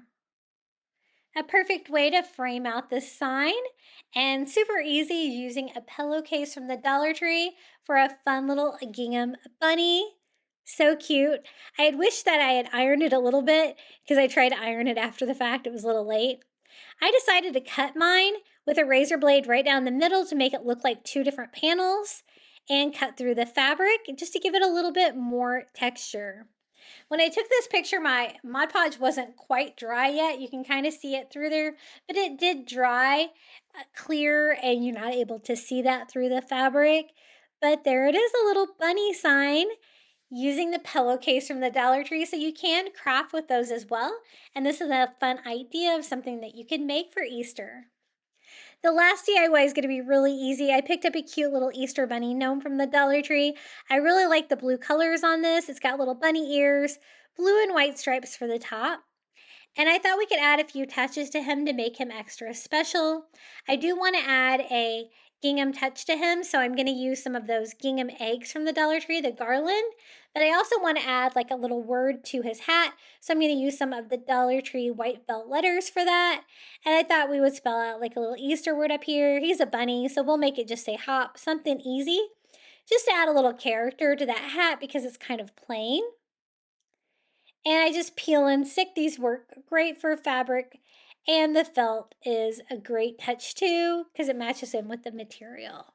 A perfect way to frame out this sign, and super easy using a pillowcase from the Dollar Tree for a fun little gingham bunny. So cute. I had wished that I had ironed it a little bit because I tried to iron it after the fact. It was a little late. I decided to cut mine with a razor blade right down the middle to make it look like 2 different panels and cut through the fabric just to give it a little bit more texture. When I took this picture, my Mod Podge wasn't quite dry yet. You can kind of see it through there, but it did dry clear, and you're not able to see that through the fabric. But there it is, a little bunny sign using the pillowcase from the Dollar Tree. So you can craft with those as well. And this is a fun idea of something that you can make for Easter. The last DIY is going to be really easy. I picked up a cute little Easter bunny gnome from the Dollar Tree. I really like the blue colors on this. It's got little bunny ears, blue and white stripes for the top. And I thought we could add a few touches to him to make him extra special. I do want to add a gingham touch to him, so I'm going to use some of those gingham eggs from the Dollar Tree, the garland. But I also want to add like a little word to his hat, so I'm going to use some of the Dollar Tree white felt letters for that. And I thought we would spell out like a little Easter word up here. He's a bunny, so we'll make it just say hop, something easy. Just to add a little character to that hat because it's kind of plain. And I just peel and stick. These work great for fabric, and the felt is a great touch too because it matches in with the material.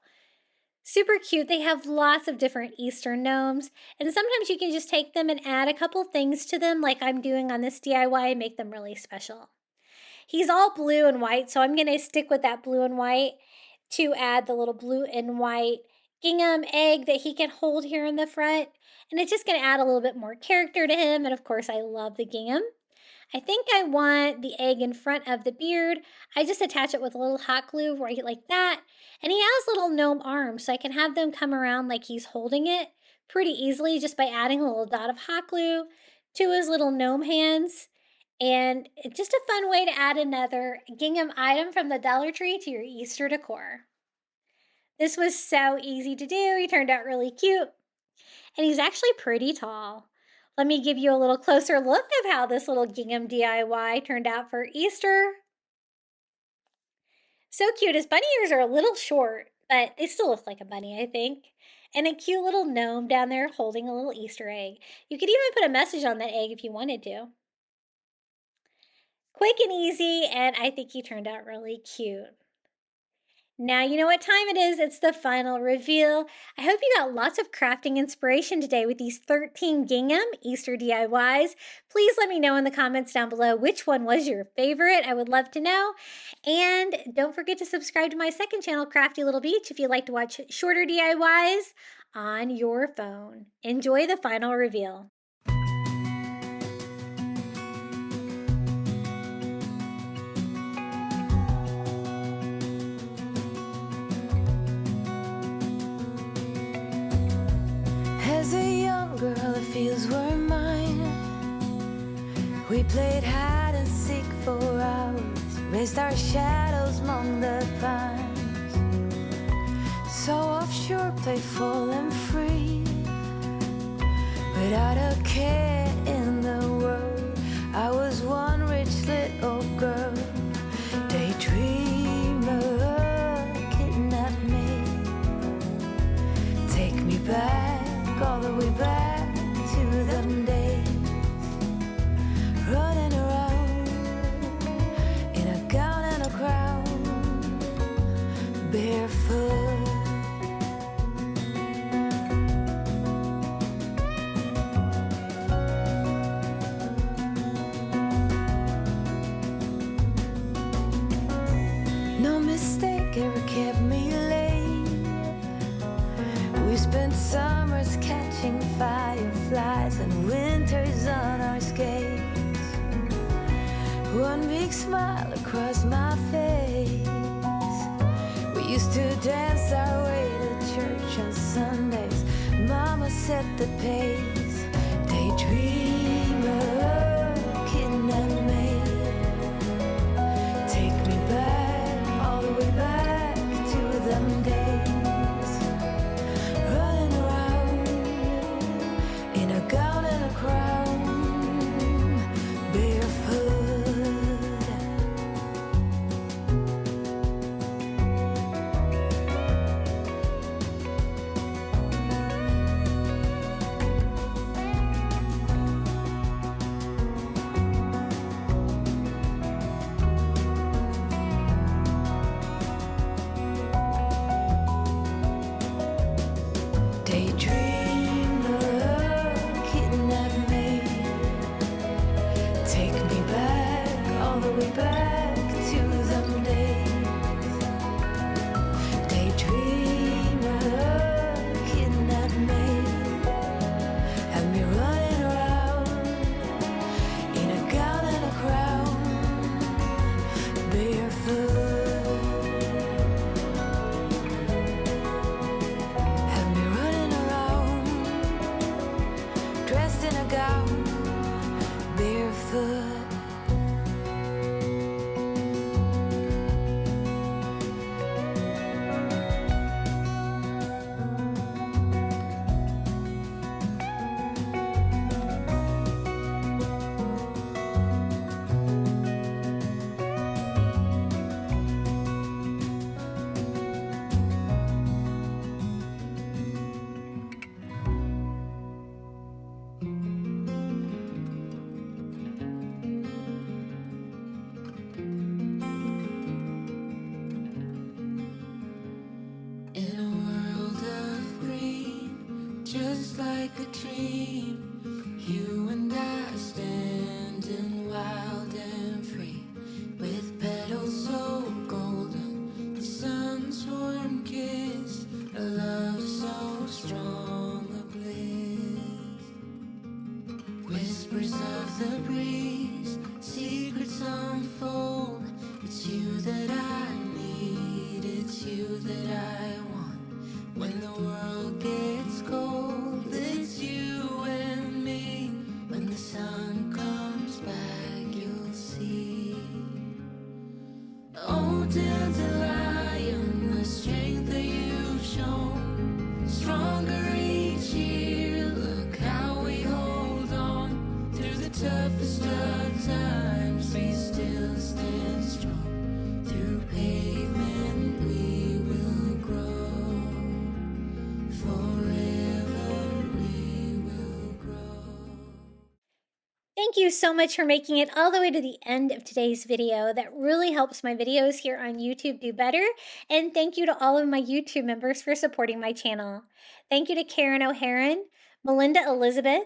Super cute. They have lots of different Easter gnomes, and sometimes you can just take them and add a couple things to them like I'm doing on this DIY and make them really special. He's all blue and white, so I'm going to stick with that blue and white to add the little blue and white gingham egg that he can hold here in the front. And it's just going to add a little bit more character to him. And of course, I love the gingham. I think I want the egg in front of the beard. I just attach it with a little hot glue right like that. And he has little gnome arms, so I can have them come around like he's holding it pretty easily just by adding a little dot of hot glue to his little gnome hands. And it's just a fun way to add another gingham item from the Dollar Tree to your Easter decor. This was so easy to do. He turned out really cute. And he's actually pretty tall. Let me give you a little closer look of how this little gingham DIY turned out for Easter. So cute. His bunny ears are a little short, but they still look like a bunny, I think. And a cute little gnome down there holding a little Easter egg. You could even put a message on that egg if you wanted to. Quick and easy, and I think he turned out really cute. Now you know what time it is. It's the final reveal. I hope you got lots of crafting inspiration today with these 13 gingham Easter DIYs. Please let me know in the comments down below which one was your favorite. I would love to know. And don't forget to subscribe to my second channel, Crafty Little Beach, if you'd like to watch shorter DIYs on your phone. Enjoy the final reveal. As a young girl, the fields were mine. We played hide and seek for hours, raised our shadows among the pines. So offshore, playful and free, without a care in the world. I was one rich little girl, daydreamer kidnapped me. Spent summers catching fireflies and winters on our skates. One big smile across my face. We used to dance our way to church on Sundays. Mama set the pace. Daydreamer, kitten and maid. Take me back, all the way back to them days. Running around in a gown and a crown, barefoot. Just like a dream, you and I standing wild and free, with petals so golden, the sun's warm kiss, a love so strong, a bliss. Whispers of the breeze, secrets unfold. It's you that I need, it's you that I want. When the world gets cold, it's you and me. When the sun comes back, you'll see. Oh, dandelion, the strength that you've shown, stronger each year. Look how we hold on through the toughest of times. We still stand strong. Through pavement we will grow. Forever we will grow. Thank you so much for making it all the way to the end of today's video. That really helps my videos here on YouTube do better. And thank you to all of my YouTube members for supporting my channel. Thank you to Karen O'Haron, Melinda Elizabeth,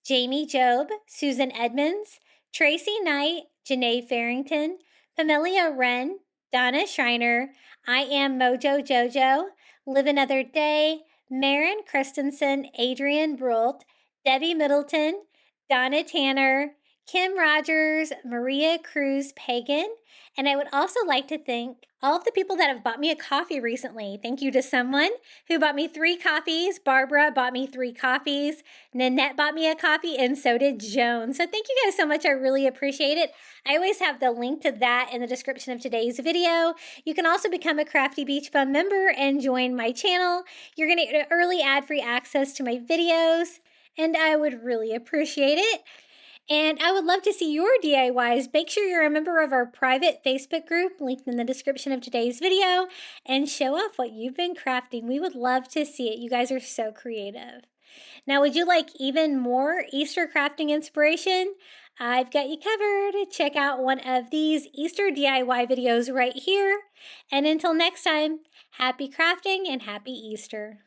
Jamie Job, Susan Edmonds, Tracy Knight, Janae Farrington, Pamelia Wren, Donna Schreiner, I Am Mojo Jojo, Live Another Day, Maren Christensen, Adrian Brult, Debbie Middleton, Donna Tanner, Kim Rogers, Maria Cruz Pagan, and I would also like to thank all of the people that have bought me a coffee recently. Thank you to someone who bought me 3 coffees. Barbara bought me 3 coffees. Nanette bought me a coffee, and so did Joan. So thank you guys so much. I really appreciate it. I always have the link to that in the description of today's video. You can also become a Crafty Beach Bum member and join my channel. You're going to get early ad-free access to my videos, and I would really appreciate it. And I would love to see your DIYs. Make sure you're a member of our private Facebook group, linked in the description of today's video, and show off what you've been crafting. We would love to see it. You guys are so creative. Now, would you like even more Easter crafting inspiration? I've got you covered. Check out one of these Easter DIY videos right here. And until next time, happy crafting and happy Easter.